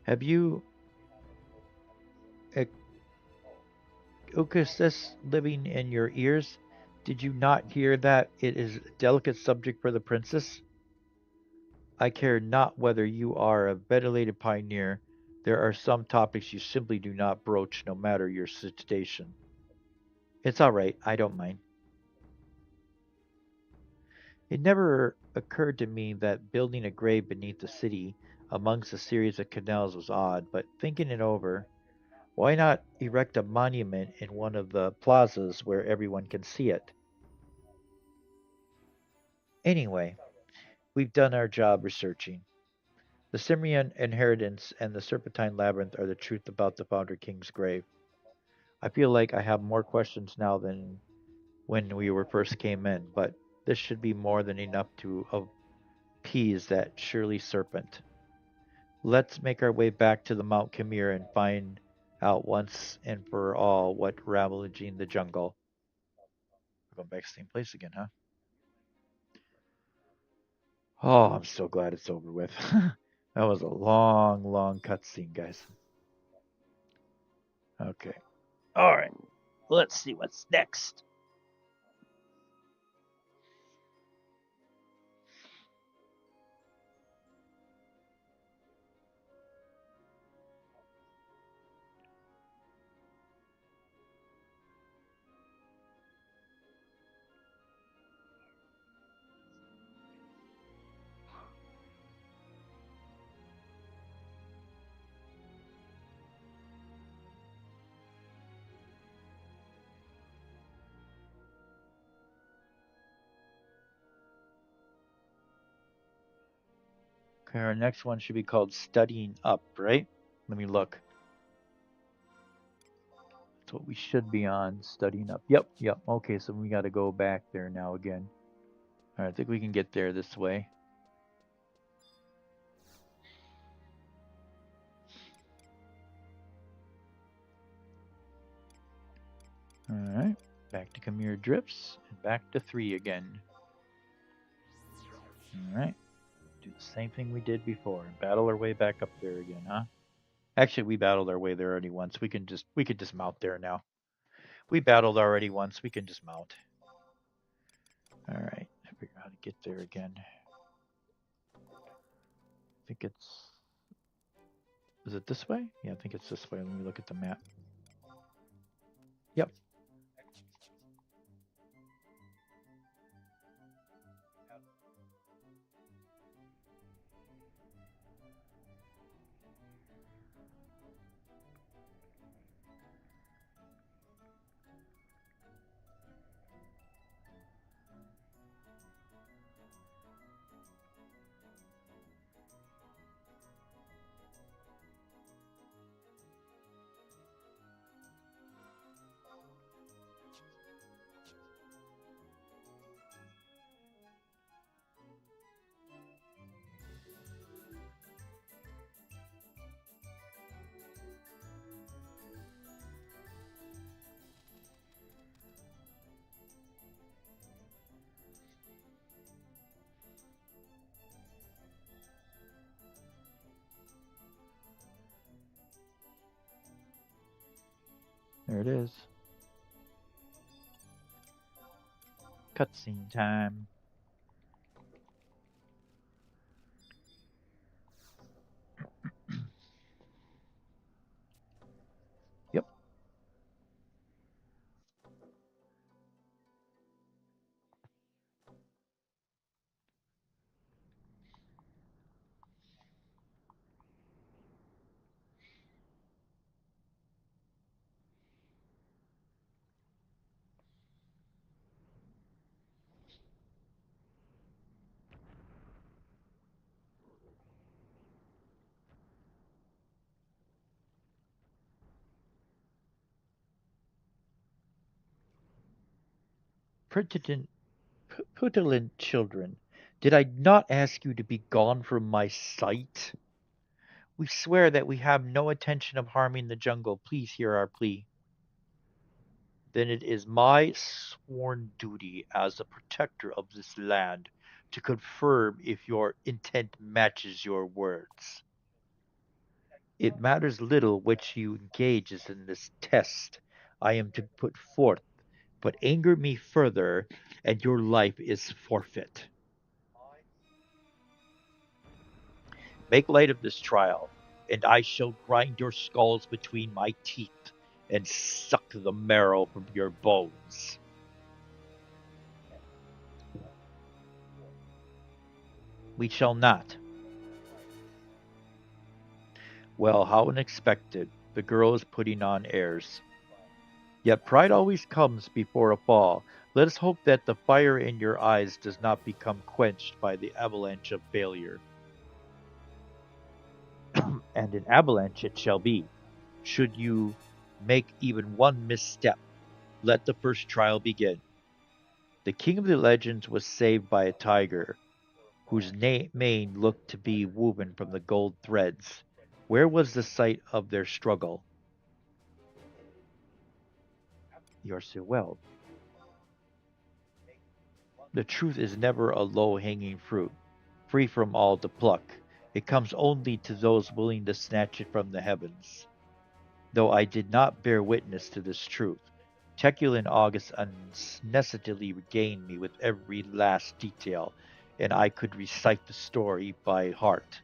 [SPEAKER 1] Have you, Eucustus, living in your ears? Did you not hear that it is a delicate subject for the princess? I care not whether you are a ventilated pioneer. There are some topics you simply do not broach, no matter your station. It's all right. I don't mind. It never occurred to me that building a grave beneath the city amongst a series of canals was odd, but thinking it over, why not erect a monument in one of the plazas where everyone can see it? Anyway, we've done our job researching. The Cimmerian inheritance and the Serpentine Labyrinth are the truth about the Founder King's grave. I feel like I have more questions now than when we were first came in, but this should be more than enough to appease that surly serpent. Let's make our way back to the Mount Khmer and find out once and for all what ravaging the jungle. We're going back to the same place again, huh? Oh, I'm so glad it's over with. That was a long, long cutscene, guys. Okay. All right. Let's see what's next. Okay, our next one should be called Studying Up, right? Let me look. That's what we should be on, Studying Up. Yep, yep. Okay, so we got to go back there now again. All right, I think we can get there this way. All right, back to Khmer Drifts, and back to 3 again. All right, do the same thing we did before, and battle our way back up there again, huh? Actually, we battled our way there already once. We could just mount there now. We battled already once. We can just mount. All right, figure out how to get there again. I think it's. Is it this way? Yeah, I think it's this way. Let me look at the map. Yep. There it is. Cutscene time. Yep. Pertinent, Putillant children, did I not ask you to be gone from my sight? We swear that we have no intention of harming the jungle. Please hear our plea. Then it is my sworn duty as a protector of this land to confirm if your intent matches your words. It matters little which you engages in this test I am to put forth, but anger me further, and your life is forfeit. Make light of this trial, and I shall grind your skulls between my teeth and suck the marrow from your bones. We shall not. Well, how unexpected. The girl is putting on airs. Yet pride always comes before a fall. Let us hope that the fire in your eyes does not become quenched by the avalanche of failure. And an avalanche it shall be. Should you make even one misstep, let the first trial begin. The king of the legends was saved by a tiger, whose mane looked to be woven from the gold threads. Where was the site of their struggle? You're so well. The truth is never a low-hanging fruit, free from all to pluck. It comes only to those willing to snatch it from the heavens. Though I did not bear witness to this truth, Tekula and August unnecessarily regained me with every last detail, and I could recite the story by heart.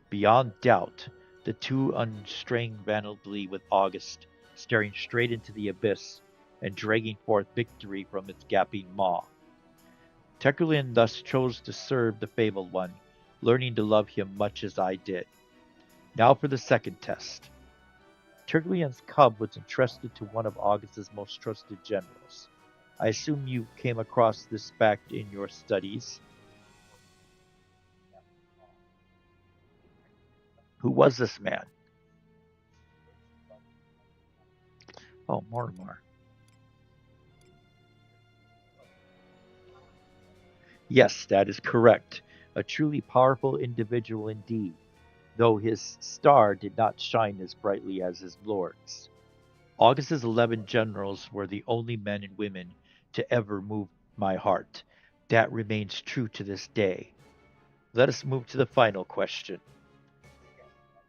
[SPEAKER 1] Beyond doubt, the two unstrained vanity with August, staring straight into the abyss and dragging forth victory from its gaping maw. Tekulin thus chose to serve the fabled one, learning to love him much as I did. Now for the second test. Turglian's cub was entrusted to one of August's most trusted generals. I assume you came across this fact in your studies. was this man? Oh, Mortimer. Yes, that is correct. A truly powerful individual indeed, though his star did not shine as brightly as his lord's. August's 11 generals were the only men and women to ever move my heart. That remains true to this day. Let us move to the final question.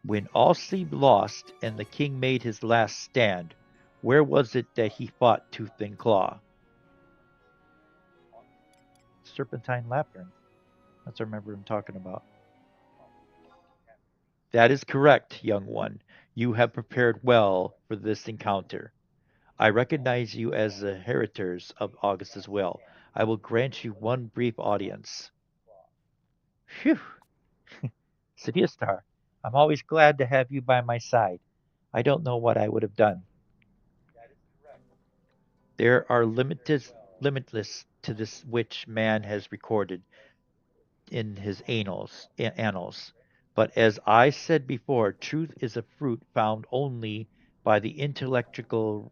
[SPEAKER 1] When all seemed lost and the king made his last stand, where was it that he fought tooth and claw? Serpentine Labyrinth. That's what I remember him talking about. That is correct, young one. You have prepared well for this encounter. I recognize you as the heritors of Augustus will. I will grant you one brief audience. Phew, Star, I'm always glad to have you by my side. I don't know what I would have done. There are limitless to this which man has recorded in his annals. But as I said before, truth is a fruit found only by the intellectual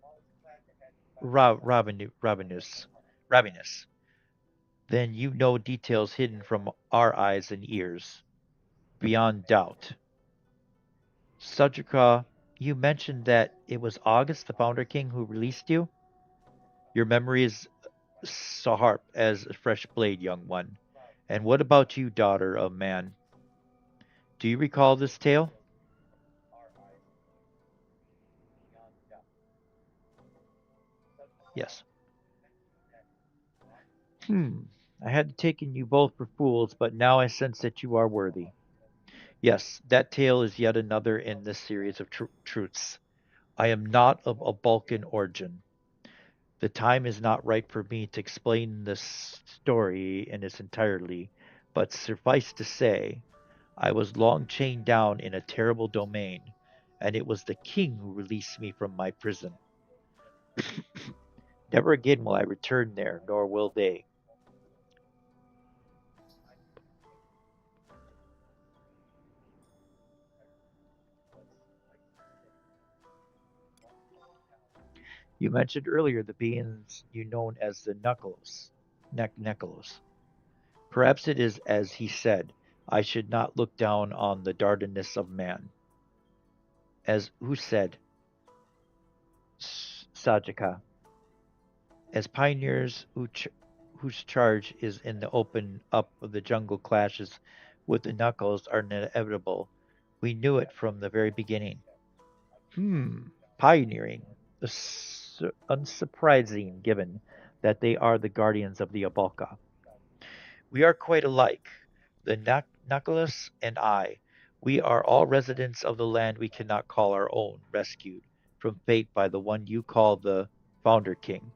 [SPEAKER 1] ravenous. Then you know details hidden from our eyes and ears, beyond doubt. Sajika, you mentioned that it was August, the Founder King, who released you. Your memory is sharp as a fresh blade, young one. And what about you, daughter of man? Do you recall this tale? Yes. Hmm. I had taken you both for fools, but now I sense that you are worthy. Yes, that tale is yet another in this series of truths. I am not of a Balkan origin. The time is not right for me to explain this story in its entirety, but suffice to say, I was long chained down in a terrible domain, and it was the king who released me from my prison. Never again will I return there, nor will they. You mentioned earlier the beings you known as the Knuckles. Knuckles. Perhaps it is as he said, I should not look down on the darkness of man. As who said, Sajika, as pioneers whose charge is in the open up of the jungle clashes with the Knuckles are inevitable. We knew it from the very beginning. Hmm, pioneering. Unsurprising given that they are the guardians of the Abalka. We are quite alike. The Knuckles and I. We are all residents of the land we cannot call our own, rescued from fate by the one you call the Founder King.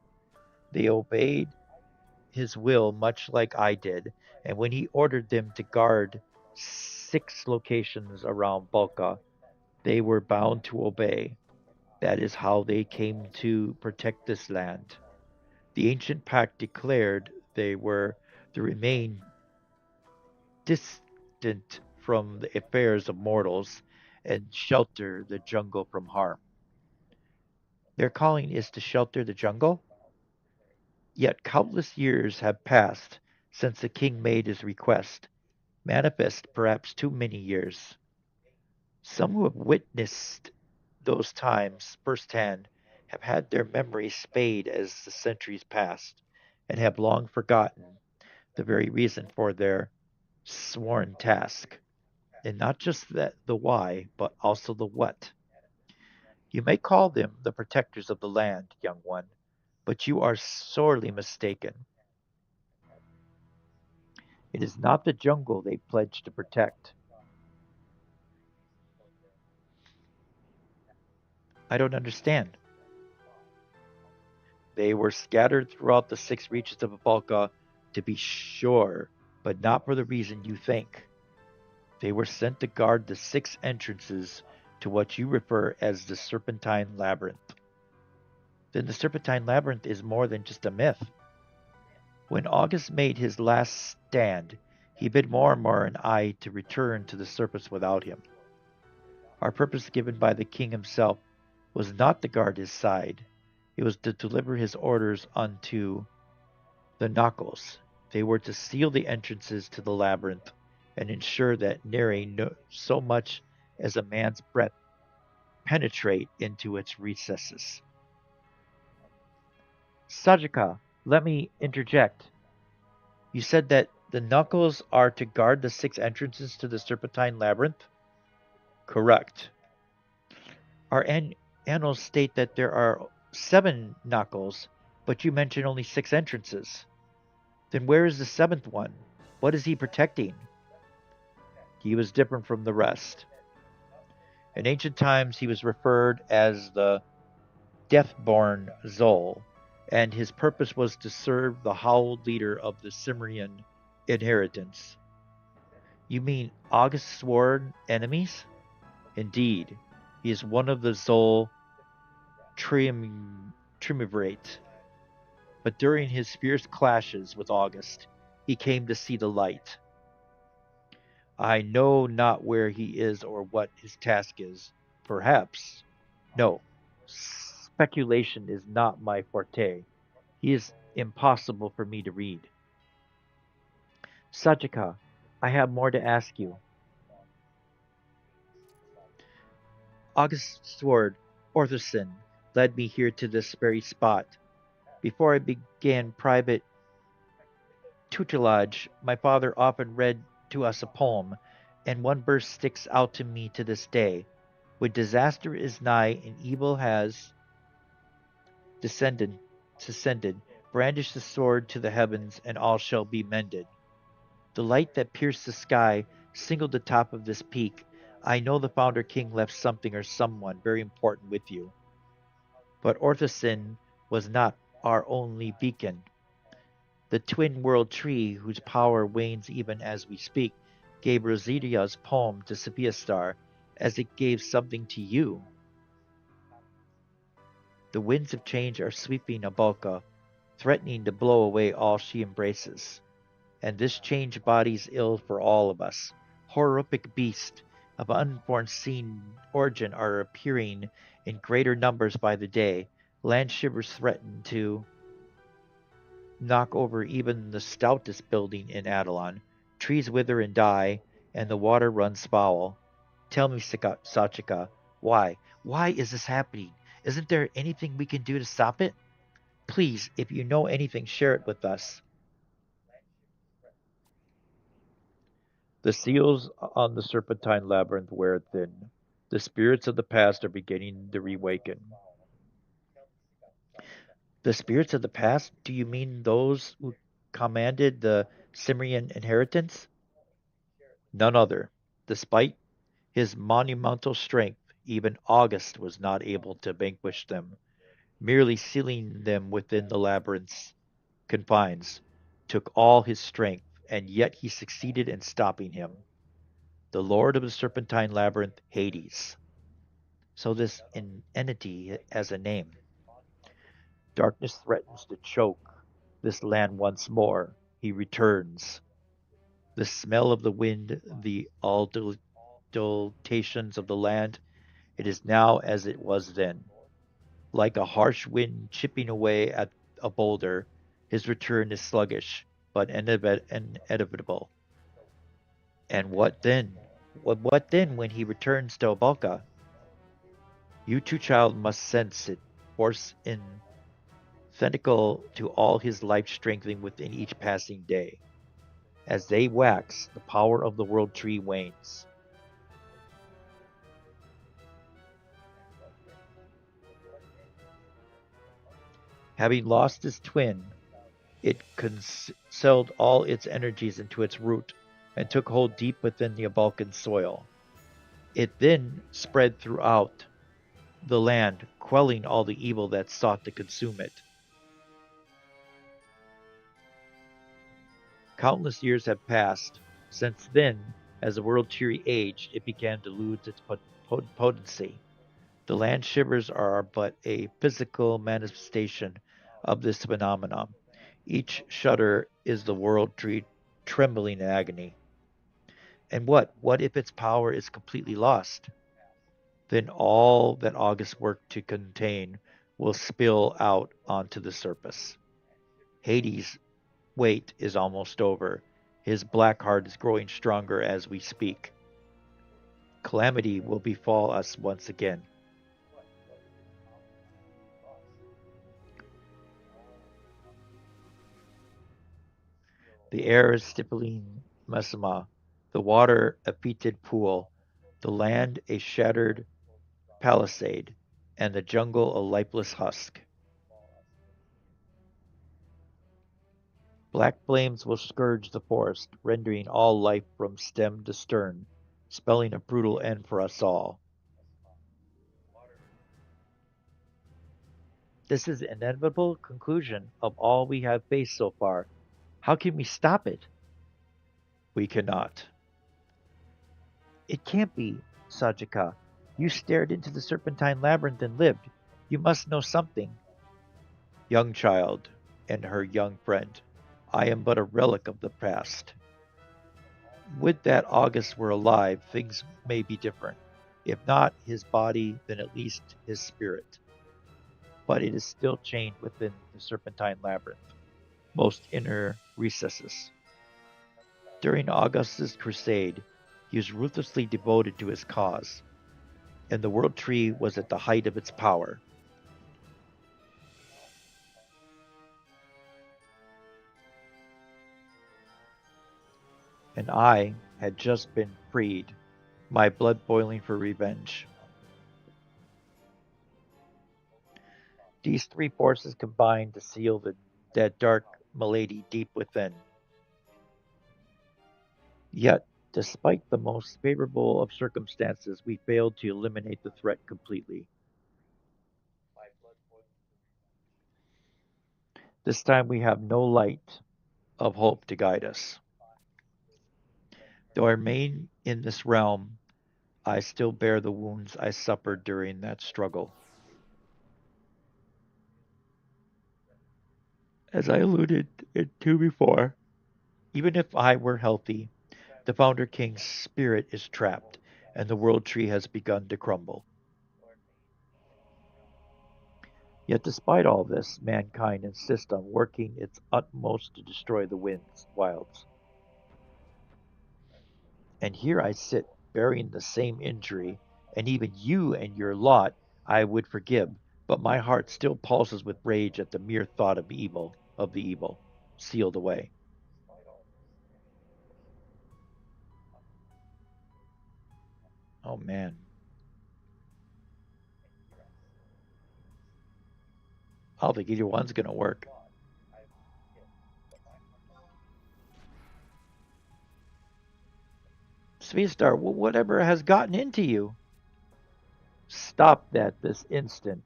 [SPEAKER 1] They obeyed his will much like I did, and when he ordered them to guard 6 locations around Balka, they were bound to obey. That is how they came to protect this land. The ancient pact declared they were to remain distant from the affairs of mortals and shelter the jungle from harm. Their calling is to shelter the jungle? Yet countless years have passed since the king made his request, manifest perhaps too many years. Some who have witnessed those times firsthand have had their memories spade as the centuries passed, and have long forgotten the very reason for their sworn task. And not just the why, but also the what. You may call them the protectors of the land, young one, but you are sorely mistaken. It is not the jungle they pledge to protect. I don't understand. They were scattered throughout the 6 reaches of Abalka, to be sure, but not for the reason you think. They were sent to guard the 6 entrances to what you refer as the Serpentine Labyrinth. Then the Serpentine Labyrinth is more than just a myth. When August made his last stand, he bid Mortimer and I to return to the surface without him. Our purpose given by the king himself was not to guard his side, it was to deliver his orders unto the knuckles. They were to seal the entrances to the labyrinth and ensure that nary so much as a man's breath penetrate into its recesses. Sajika, let me interject. You said that the knuckles are to guard the six entrances to the serpentine labyrinth? Correct. Our annals state that there are seven knuckles, but you mentioned only six entrances. Then where is the seventh one? What is he protecting? He was different from the rest. In ancient times, he was referred as the Deathborn Zol, and his purpose was to serve the howled leader of the Cimmerian inheritance. You mean August's sworn enemies? Indeed, he is one of the Zol Triumvirate, but during his fierce clashes with August, he came to see the light. I know not where he is or what his task is. Perhaps. No, speculation is not my forte. He is impossible for me to read. Sajika, I have more to ask you. August's sword, Orthosin, led me here to this very spot. Before I began private tutelage, my father often read to us a poem, and one verse sticks out to me to this day. When disaster is nigh and evil has descended, descended, brandish the sword to the heavens, and all shall be mended. The light that pierced the sky singled the top of this peak. I know the founder king left something or someone very important with you. But Orthosin was not our only beacon. The twin world tree, whose power wanes even as we speak, gave Rosita's poem to Sophia Star as it gave something to you. The winds of change are sweeping Abalka, threatening to blow away all she embraces. And this change bodes ill for all of us. Horrific beasts of unforeseen origin are appearing in greater numbers by the day. Land shivers threaten to knock over even the stoutest building in Adelon. Trees wither and die, and the water runs foul. Tell me, Sachika, why? Why is this happening? Isn't there anything we can do to stop it? Please, if you know anything, share it with us. The seals on the serpentine labyrinth wear thin. The spirits of the past are beginning to reawaken. The spirits of the past? Do you mean those who commanded the Cimmerian inheritance? None other. Despite his monumental strength, even August was not able to vanquish them. Merely sealing them within the labyrinth's confines took all his strength, and yet he succeeded in stopping him. The lord of the serpentine labyrinth, Hades. So this entity has a name. Darkness threatens to choke this land once more. He returns. The smell of the wind, the adultations of the land, it is now as it was then. Like a harsh wind chipping away at a boulder, his return is sluggish, but inevitable. And what then? What then when he returns to Obalka? You two child must sense it, force identical to all his life strengthening within each passing day. As they wax, the power of the world tree wanes. Having lost its twin, it concealed all its energies into its root and took hold deep within the Balkan soil. It then spread throughout the land, quelling all the evil that sought to consume it. Countless years have passed. Since then, as the world tree aged, it began to lose its potency. The land shivers are but a physical manifestation of this phenomenon. Each shudder is the world tree trembling in agony. And what? What if its power is completely lost? Then all that August worked to contain will spill out onto the surface. Hades' wait is almost over. His black heart is growing stronger as we speak. Calamity will befall us once again. The air is stippling Mesama, the water a fetid pool, the land a shattered palisade, and the jungle a lifeless husk. Black flames will scourge the forest, rendering all life from stem to stern, spelling a brutal end for us all. This is the inevitable conclusion of all we have faced so far. How can we stop it? We cannot. It can't be, Sajika. You stared into the serpentine labyrinth and lived. You must know something. Young child and her young friend, I am but a relic of the past. Would that August were alive, things may be different. If not his body, then at least his spirit. But it is still chained within the serpentine labyrinth, most inner recesses. During Augustus' crusade, he was ruthlessly devoted to his cause, and the World Tree was at the height of its power. And I had just been freed, my blood boiling for revenge. These three forces combined to seal that dark malady deep within. Yet, despite the most favorable of circumstances, we failed to eliminate the threat completely. This time we have no light of hope to guide us. Though I remain in this realm, I still bear the wounds I suffered during that struggle. As I alluded to before, even if I were healthy, the Founder King's spirit is trapped, and the World Tree has begun to crumble. Yet despite all this, mankind insists on working its utmost to destroy the winds, wilds. And here I sit, bearing the same injury, and even you and your lot I would forgive, but my heart still pulses with rage at the mere thought of the evil, sealed away. Oh man, I don't think either one's gonna work. Star, whatever has gotten into you? Stop that this instant.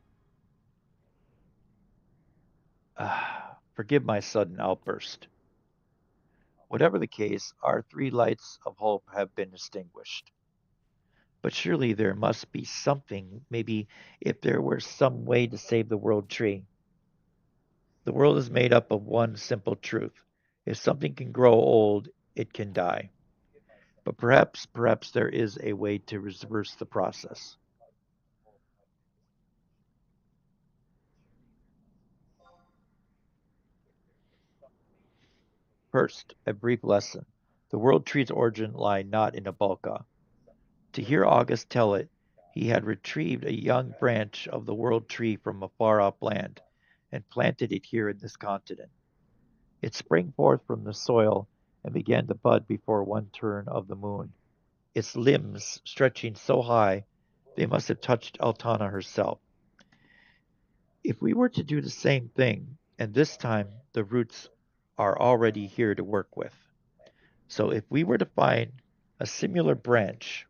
[SPEAKER 1] Forgive my sudden outburst. Whatever the case, our three lights of hope have been extinguished. But surely there must be something, maybe if there were some way to save the world tree. The world is made up of one simple truth. If something can grow old, it can die. But perhaps there is a way to reverse the process. First, a brief lesson. The world tree's origin lie not in a Balka. To hear August tell it, he had retrieved a young branch of the world tree from a far off land and planted it here in this continent. It sprang forth from the soil and began to bud before one turn of the moon, its limbs stretching so high they must have touched Altana herself. If we were to do the same thing, and this time the roots are already here to work with. So if we were to find a similar branch,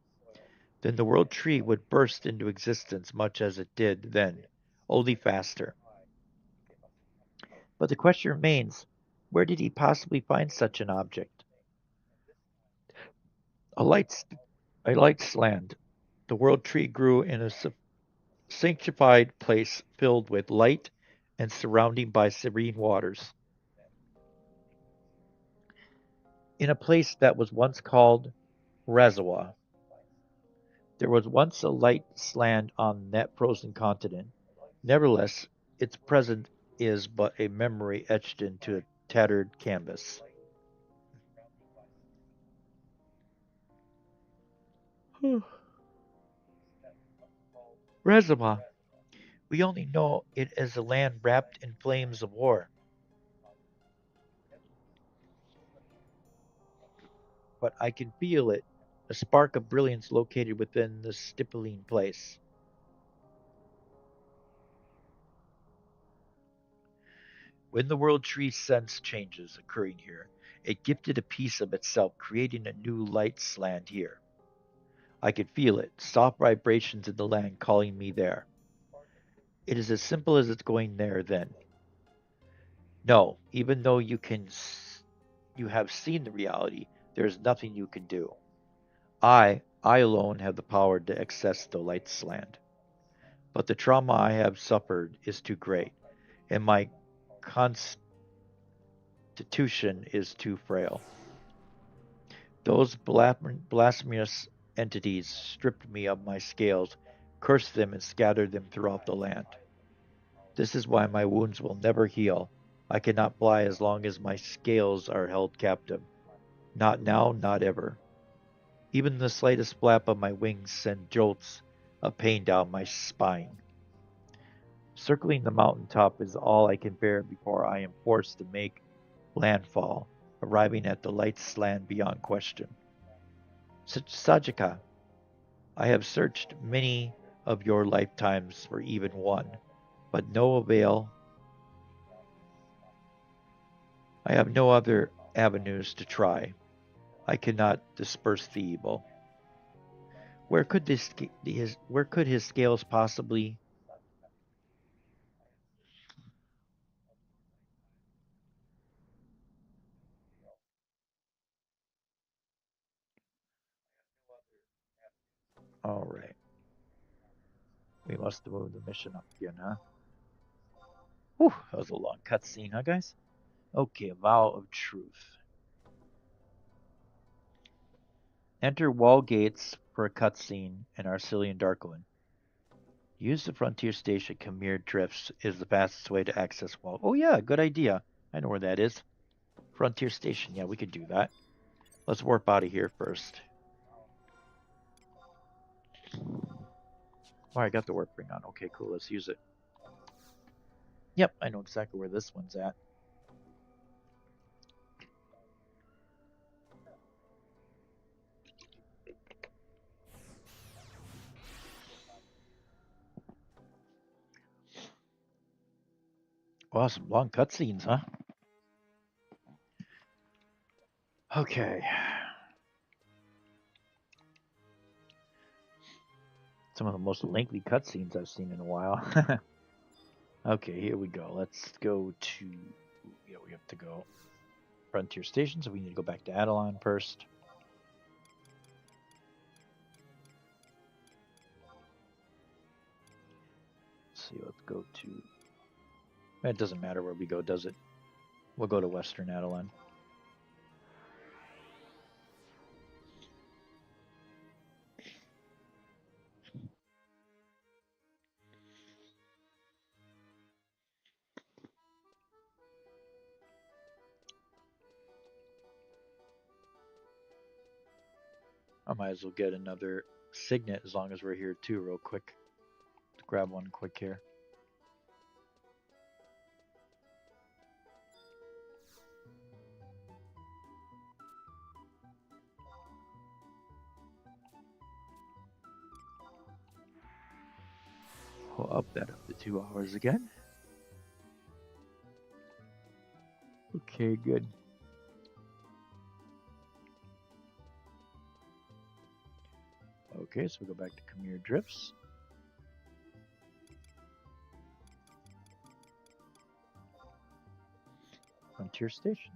[SPEAKER 1] then the world tree would burst into existence much as it did then, only faster. But the question remains, where did he possibly find such an object? A light, a light's land. The world tree grew in a sanctified place filled with light and surrounded by serene waters, in a place that was once called Razawa.
[SPEAKER 2] There was once a light land on that frozen continent. Nevertheless, its present is but a memory etched into a tattered canvas. Rezima, we only know it as a land wrapped in flames of war, but I can feel it, a spark of brilliance located within the stippling place. When the world tree sense changes occurring here, it gifted a piece of itself, creating a new light's land here. I could feel it, soft vibrations in the land calling me there. It is as simple as it's going there then. No, even though you have seen the reality, there is nothing you can do. I alone have the power to access the light's land. But the trauma I have suffered is too great, and my constitution is too frail. Those blasphemous entities stripped me of my scales, cursed them, and scattered them throughout the land. This is why my wounds will never heal. I cannot fly as long as my scales are held captive. Not now, not ever. Even the slightest flap of my wings sends jolts of pain down my spine. Circling the mountain top is all I can bear before I am forced to make landfall, arriving at the light's land beyond question. Sajika, I have searched many of your lifetimes for even one, but no avail. I have no other avenues to try. I cannot disperse the evil. Where could his scales possibly? All right, we must move the mission up again, huh? Whew, that was a long cutscene, huh, guys? Okay, vow of truth. Enter wall gates for a cutscene in Arcelian Darkland. Use the frontier station Khmer Drifts is the fastest way to access wall. Oh yeah, good idea. I know where that is. Frontier station. Yeah, we could do that. Let's warp out of here first. Oh, I got the warp ring on. Okay, cool. Let's use it. Yep, I know exactly where this one's at. Awesome. Long cutscenes, huh? Okay. Some of the most lengthy cutscenes I've seen in a while. Okay, here we go. Let's go to. Yeah, we have to go Frontier Station, so we need to go back to Adelon first. Let's see, let's go to. It doesn't matter where we go, does it? We'll go to Western Adelon. I might as well get another signet as long as we're here too, real quick. Let's grab one quick here. We'll up that up to 2 hours again. Okay, good. Okay, so we go back to Khmer Drifts. Frontier Station.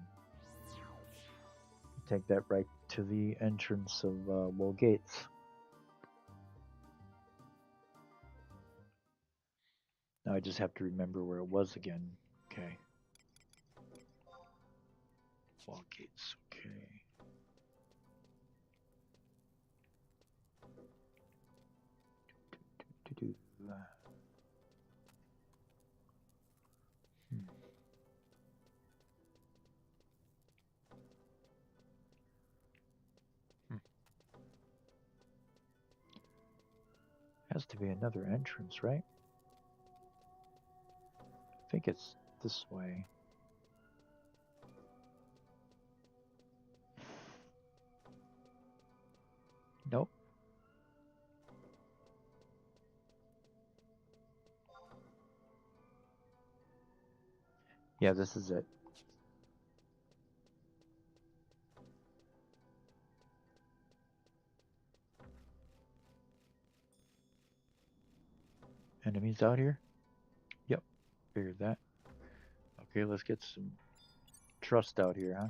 [SPEAKER 2] Take that right to the entrance of Wool Gates. Now I just have to remember where it was again. Okay. Wool Gates. Okay. Has to be another entrance, right? I think it's this way. Nope. Yeah, this is it. Enemies out here? Yep, figured that. Okay, let's get some trust out here, huh?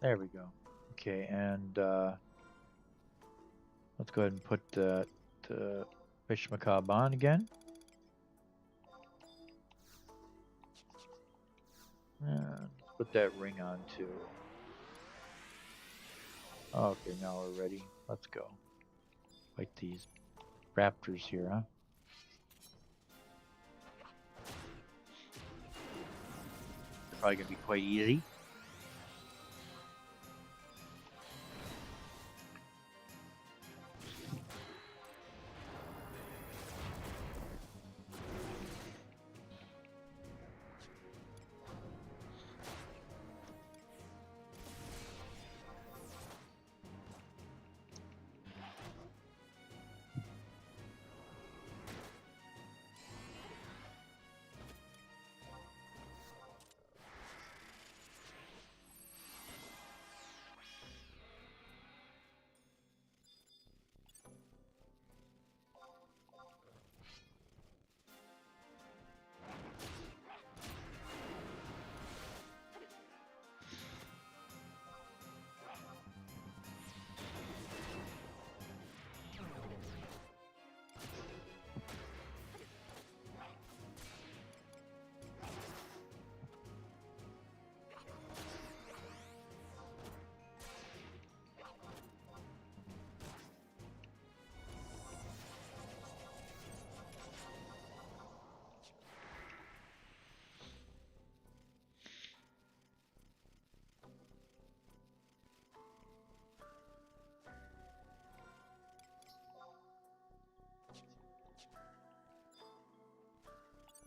[SPEAKER 2] There we go. Okay, and let's go ahead and put the fish macabre on again. Let's put that ring on too. Okay, now we're ready. Let's go. Fight these raptors here, huh?
[SPEAKER 1] Probably gonna be quite easy.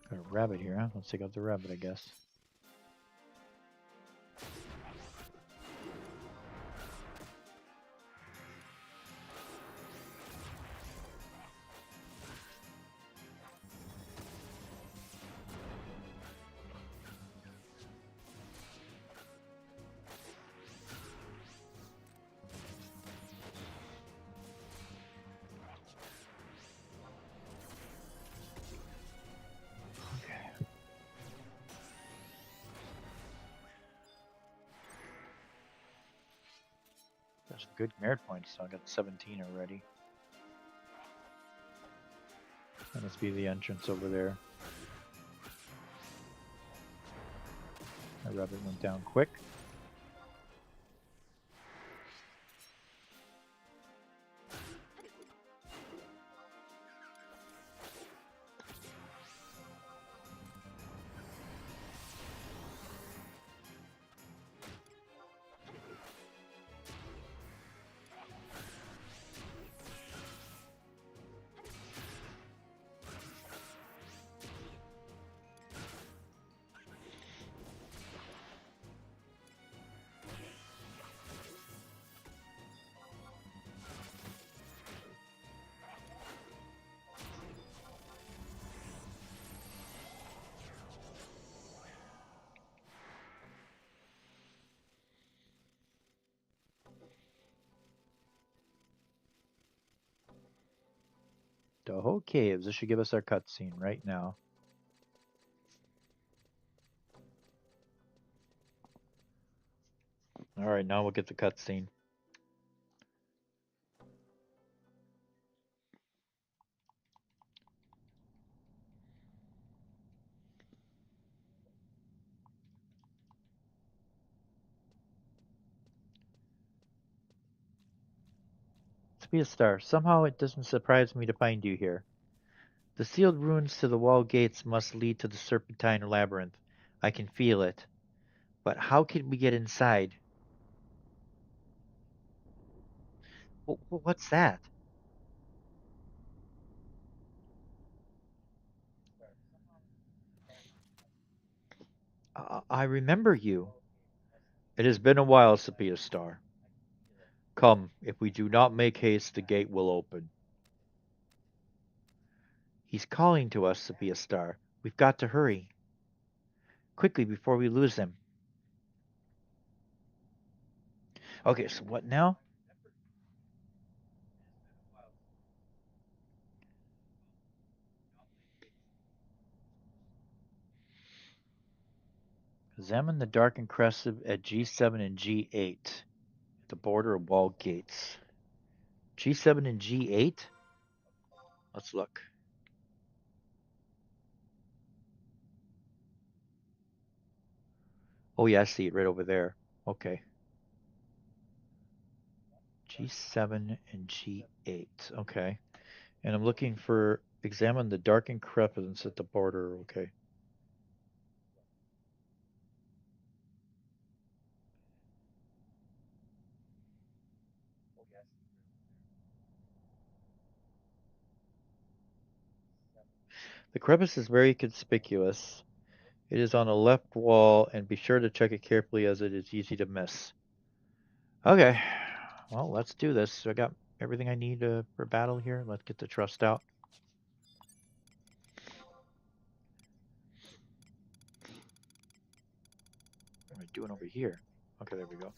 [SPEAKER 2] Got a rabbit here, huh? Let's take out the rabbit, I guess. Okay. Got some good merit points, so I got 17 already. That must be the entrance over there. My rabbit went down quick. Doho Caves. This should give us our cutscene right now. All right, now we'll get the cutscene. Sophia Star, somehow it doesn't surprise me to find you here. The sealed runes to the wall gates must lead to the Serpentine Labyrinth. I can feel it. But how can we get inside? What's that? I remember you. It has been a while, Sophia Star. Come, if we do not make haste, the gate will open. He's calling to us, Sophia Star. We've got to hurry. Quickly before we lose him. Okay, so what now? Examine the darkened crescent at G7 and G8 at the border of wall gates. G7 and G8? Let's look. Oh, yeah, I see it right over there. Okay. G7 and G8. Okay. And I'm looking for examine the darkened crescents at the border. Okay. The crevice is very conspicuous. It is on the left wall, and be sure to check it carefully as it is easy to miss. Okay. Well, let's do this. So I got everything I need for battle here. Let's get the trust out. What am I doing over here? Okay, there we go.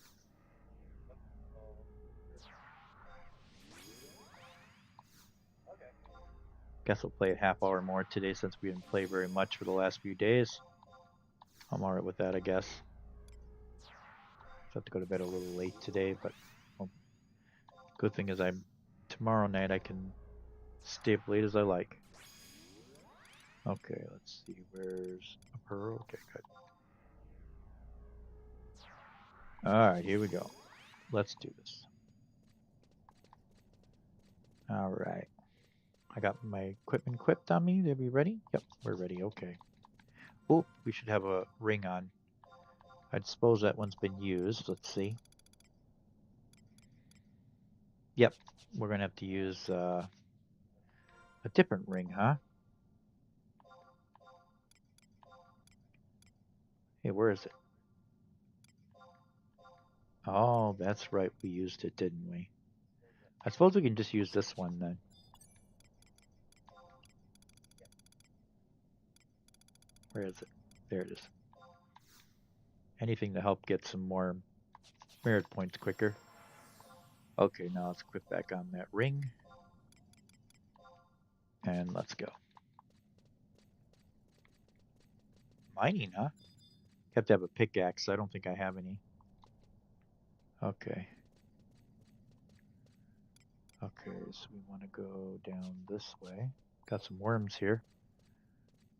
[SPEAKER 2] Guess we'll play a half hour more today since we didn't play very much for the last few days. I'm alright with that, I guess. I have to go to bed a little late today, but well, good thing is tomorrow night I can stay up late as I like. Okay, let's see. Where's a pearl? Okay, good. Alright, here we go. Let's do this. Alright. I got my equipment equipped on me. Are we ready? Yep, we're ready. Okay. Oh, we should have a ring on. I suppose that one's been used. Let's see. Yep, we're going to have to use a different ring, huh? Hey, where is it? Oh, that's right. We used it, didn't we? I suppose we can just use this one then. Where is it? There it is. Anything to help get some more merit points quicker. Okay, now let's click back on that ring. And let's go. Mining, huh? Have to have a pickaxe. I don't think I have any. Okay. Okay, so we want to go down this way. Got some worms here.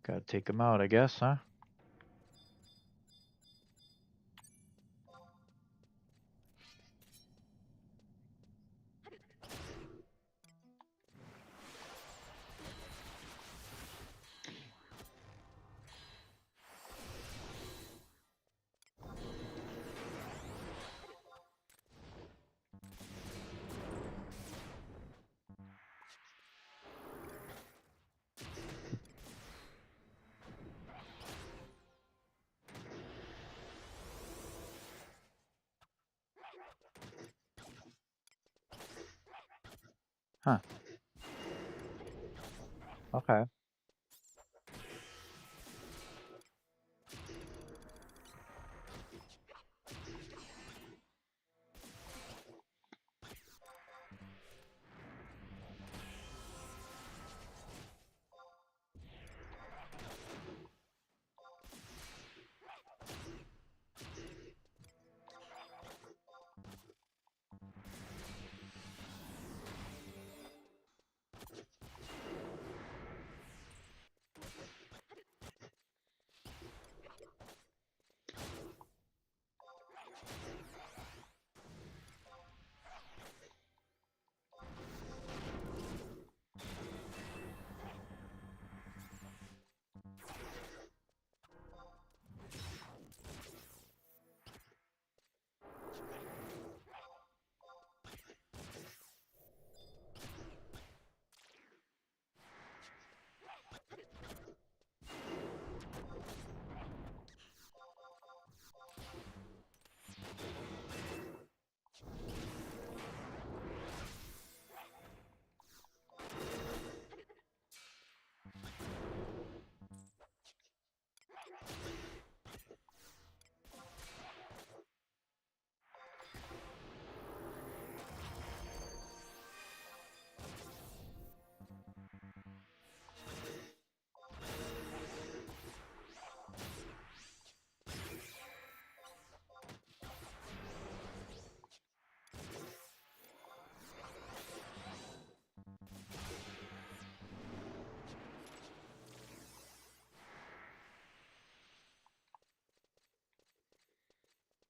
[SPEAKER 2] Gotta take them out, I guess, huh? Huh. Okay.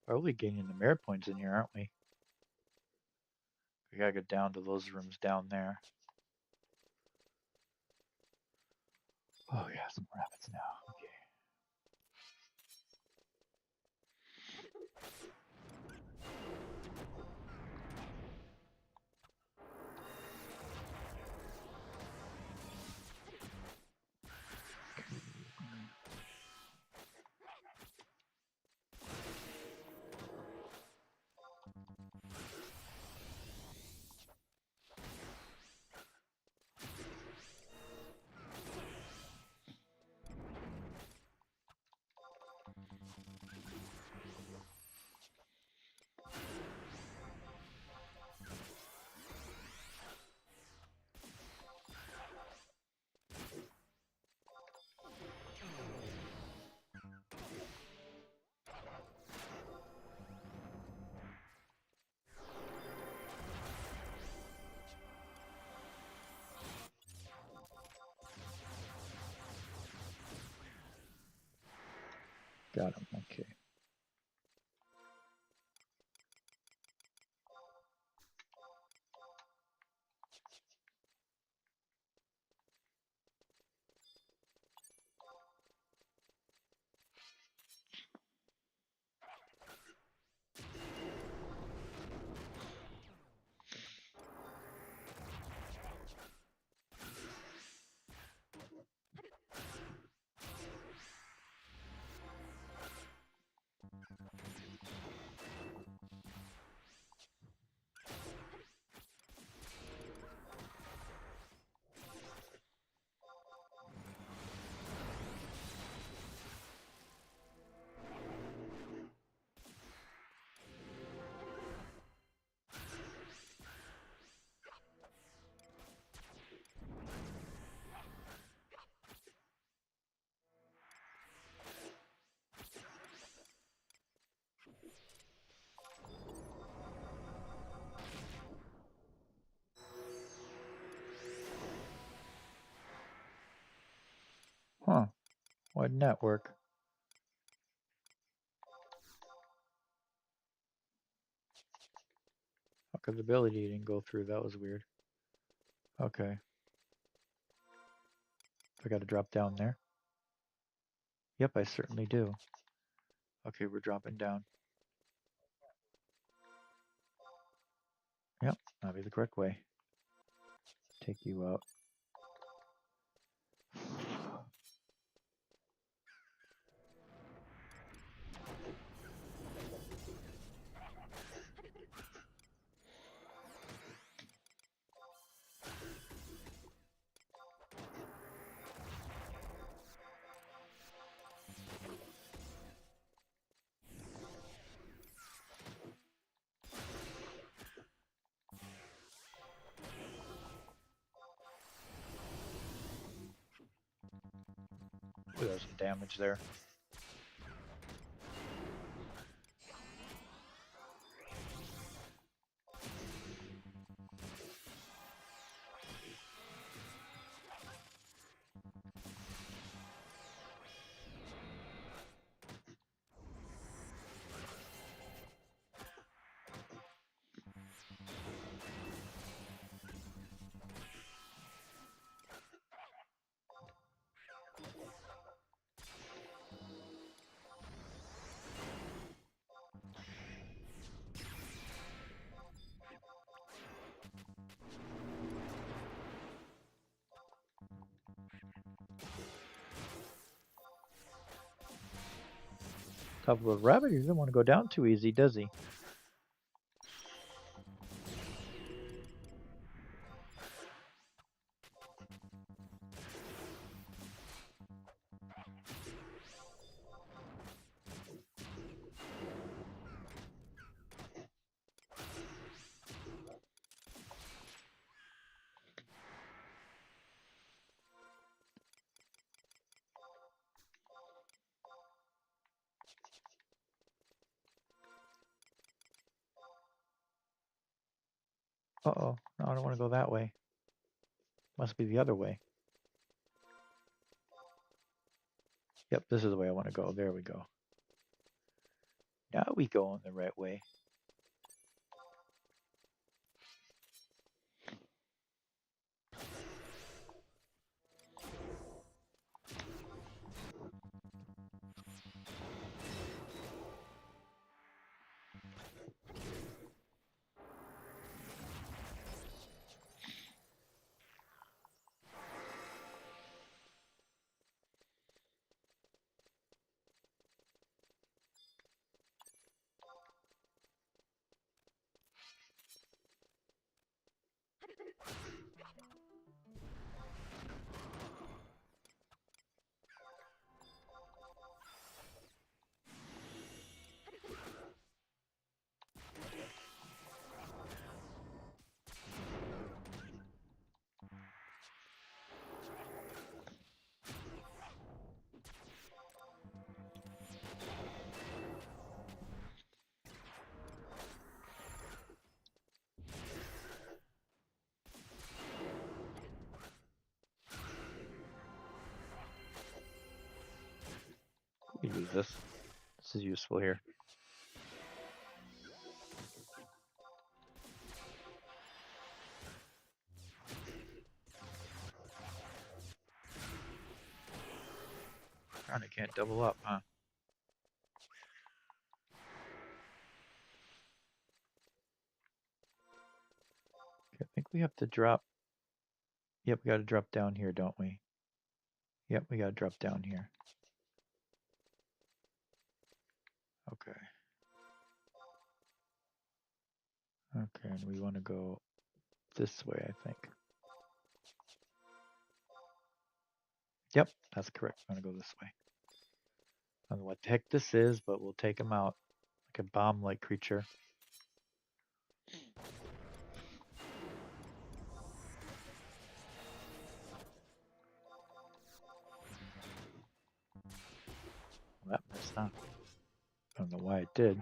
[SPEAKER 2] Probably gaining the merit points in here, aren't we? We gotta get down to those rooms down there. Oh yeah, some rabbits now. Okay. Got him. Okay. Huh. Why didn't that work? How come the ability didn't go through? That was weird. Okay. I gotta drop down there. Yep, I certainly do. Okay, we're dropping down. Yep, that'll be the correct way. Take you out. Ooh, there's some damage there. Top of a rabbit, he doesn't want to go down too easy, does he? Uh-oh. No, I don't want to go that way. Must be the other way. Yep, this is the way I want to go. There we go. Now we going the right way. We use this. This is useful here. Darn, I can't double up, huh? Okay, I think we have to drop. Yep, we got to drop down here, don't we? Yep, we got to drop down here. Okay. Okay, and we want to go this way, I think. Yep, that's correct. We want to go this way. I don't know what the heck this is, but we'll take him out. Like a bomb-like creature. That missed, huh? I don't know why it did.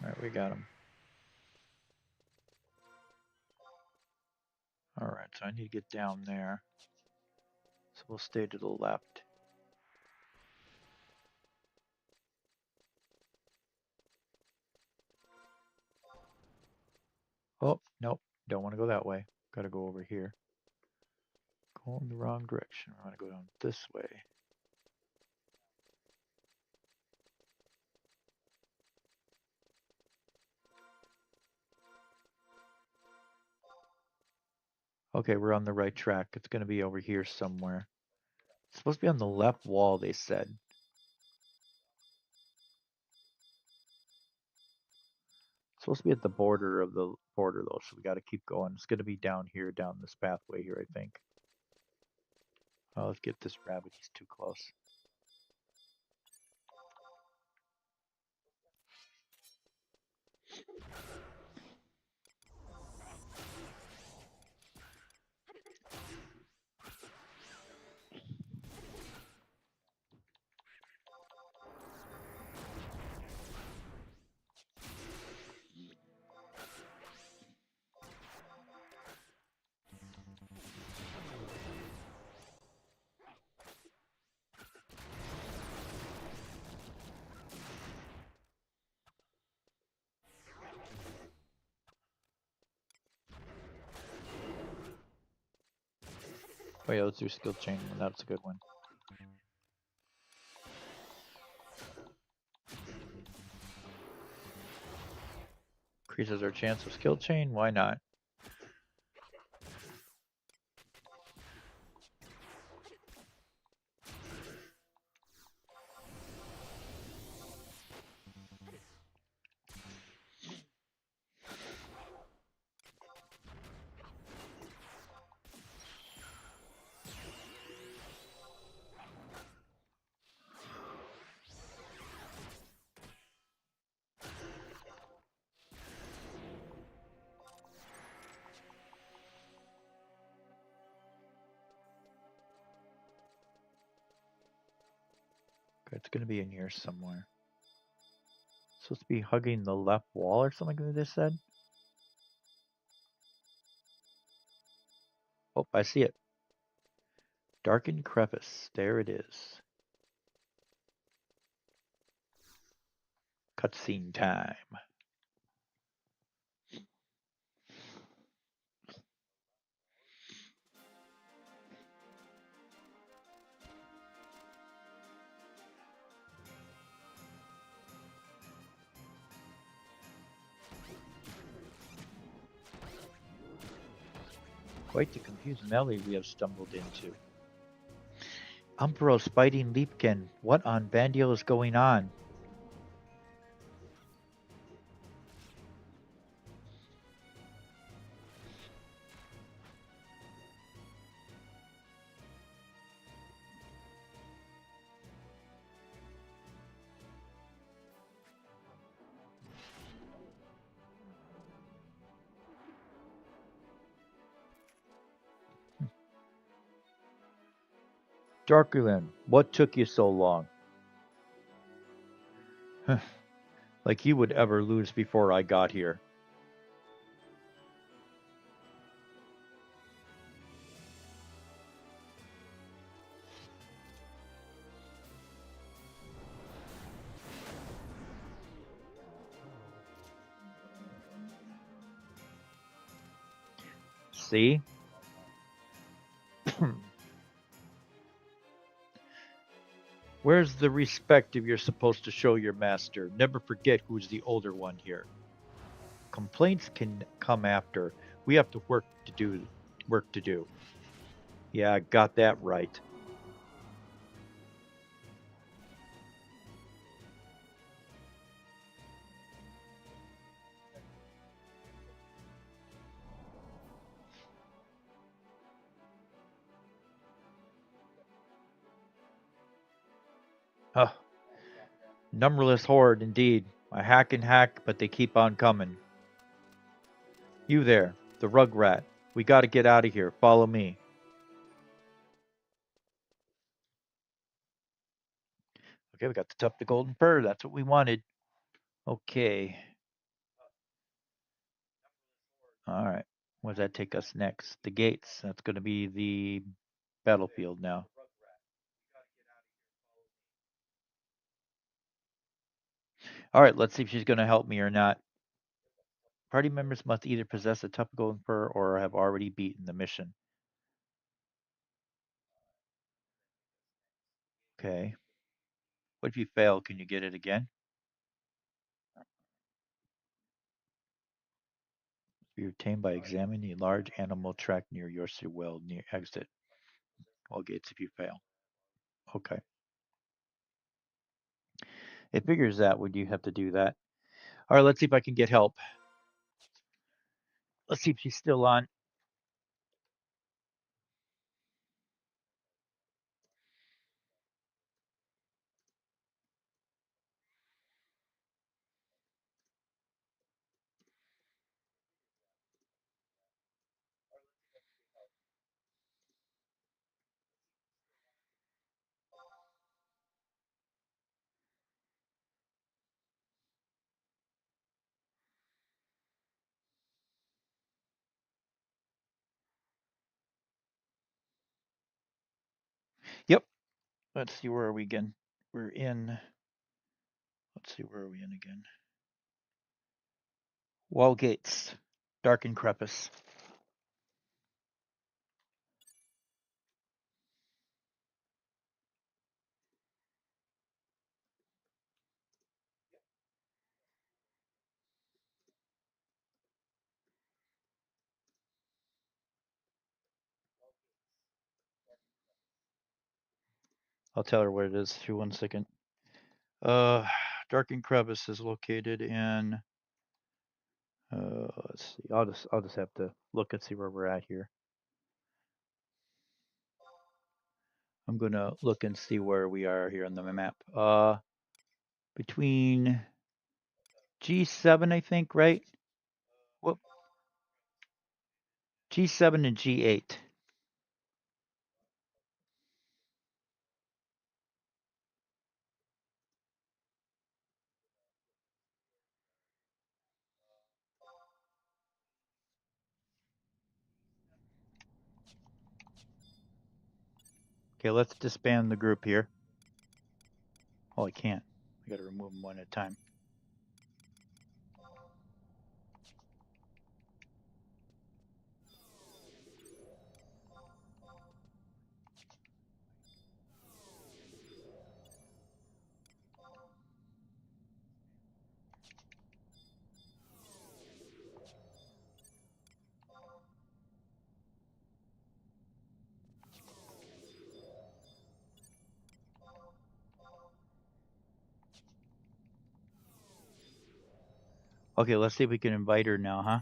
[SPEAKER 2] Alright, we got him. Alright, so I need to get down there. So we'll stay to the left. Oh, nope. Don't want to go that way. Got to go over here. Going the wrong direction. I want to go down this way. Okay, we're on the right track. It's going to be over here somewhere. It's supposed to be on the left wall, they said. It's supposed to be at the border of the border, though, so we got to keep going. It's going to be down here, down this pathway here, I think. Oh, let's get this rabbit. He's too close. Oh yeah, let's do skill chain. That's a good one. Increases our chance of skill chain. Why not? It's going to be in here somewhere. Supposed to be hugging the left wall or something like they said. Oh, I see it. Darkened crevice. There it is. Cutscene time. Quite the confused melee we have stumbled into. Umbros fighting Leapkin. What on Bandiel is going on? Darkulan, what took you so long? Like you would ever lose before I got here. See? Where's the respect if you're supposed to show your master? Never forget who's the older one here. Complaints can come after. We have to work to do. Yeah, I got that right. Huh. Numberless horde indeed. I hack and hack, but they keep on coming. You there, the rug rat. We gotta get out of here. Follow me. Okay, we got the tuft of golden fur. That's what we wanted. Okay. All right. Where does that take us next? The gates. That's going to be the battlefield now. All right, let's see if she's going to help me or not. Party members must either possess a tuft of golden fur or have already beaten the mission. Okay. What if you fail? Can you get it again? Be obtained by examining a large animal track near your well near exit. All gates if you fail. Okay. It figures that would you have to do that. All right, let's see if I can get help. Let's see if she's still on. Yep. Let's see where are we again. We're in. Let's see where are we in again. Wall gates. Dark and crevice. I'll tell her what it is through 1 second. Uh, Dark and crevice is located in. Let's see. I'll just have to look and see where we're at here. I'm gonna look and see where we are here on the map. Between G7, I think, right? What? G7 and G8.
[SPEAKER 1] Okay, let's disband the group here. Oh, I can't. I gotta remove them one at a time. Okay, let's see if we can invite her now, huh?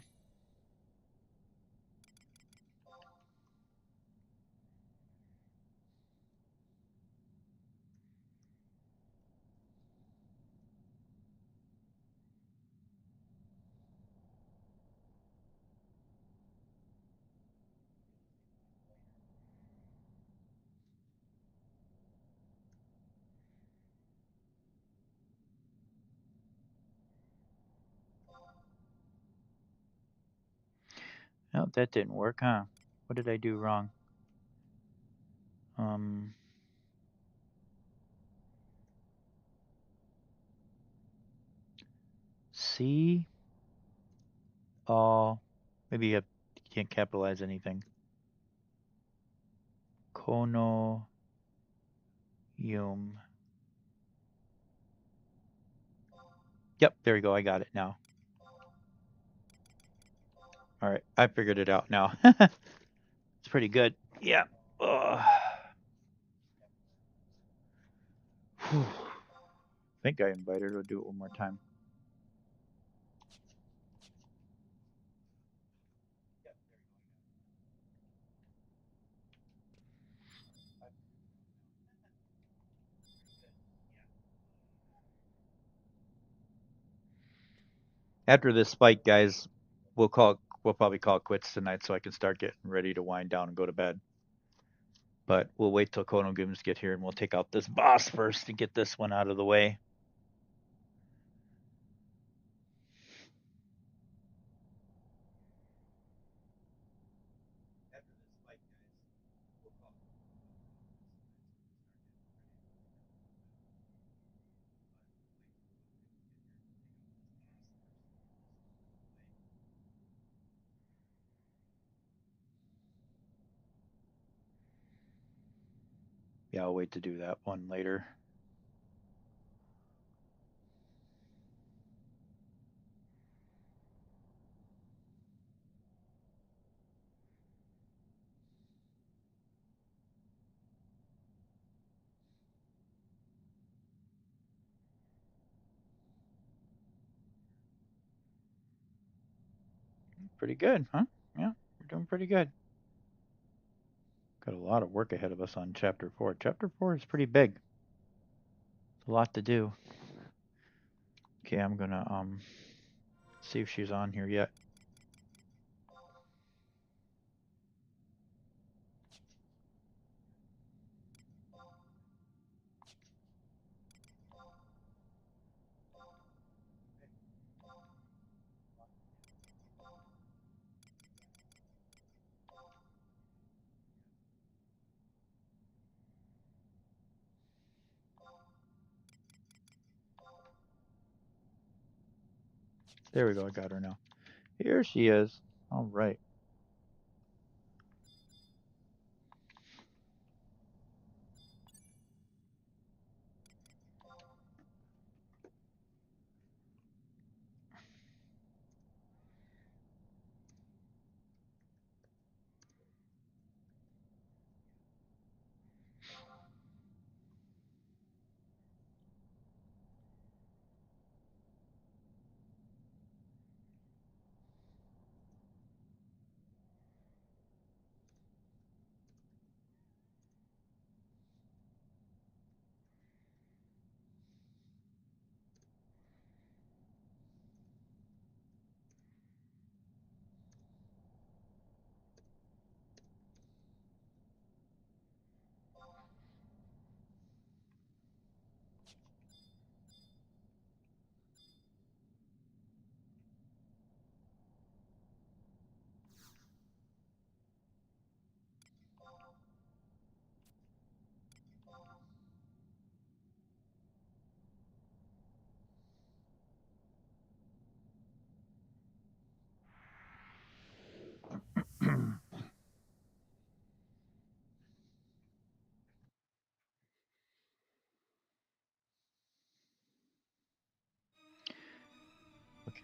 [SPEAKER 1] No, that didn't work, huh? What did I do wrong? Um, C. Oh, maybe you can't capitalize anything. Kono Yum. Yep, there you go. I got it now. All right, I figured it out now. It's pretty good. Yeah. Ugh. I think I invited her. I'll do it one more time. After this fight, guys, we'll probably call it quits tonight so I can start getting ready to wind down and go to bed. But we'll wait till Kono Gims get here and we'll take out this boss first to get this one out of the way. Yeah, I'll wait to do that one later. Pretty good, huh? Yeah, we're doing pretty good. Got a lot of work ahead of us on chapter 4. Chapter 4 is pretty big. It's a lot to do. Okay, I'm gonna see if she's on here yet. There we go, I got her now. Here she is. All right.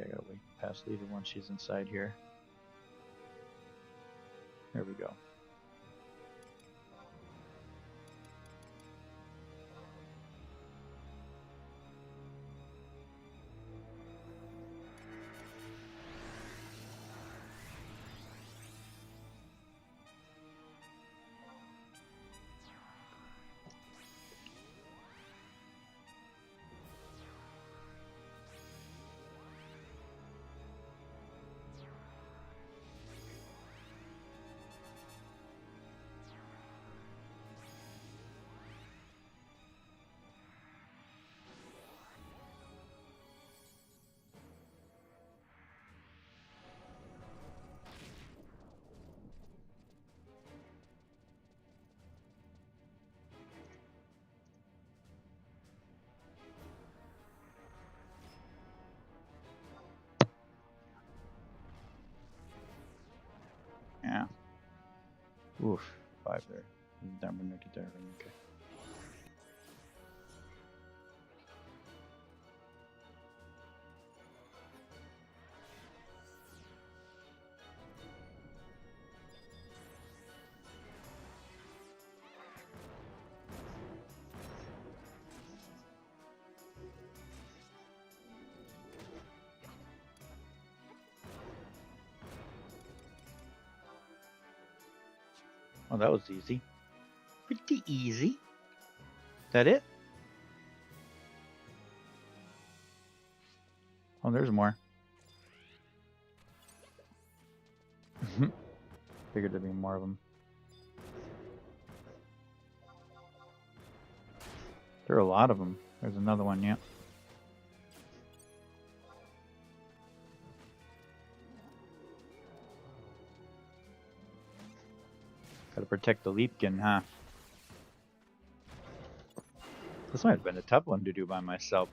[SPEAKER 1] Okay, I gotta wait past leader once she's inside here. There we go. Yeah. Oof. 5 there. Then we're gonna get there. Okay. Oh, that was easy. Pretty easy. Is that it? Oh, there's more. Figured there'd be more of them. There are a lot of them. There's another one, yeah. Gotta protect the Leapkin, huh? This might have been a tough one to do by myself.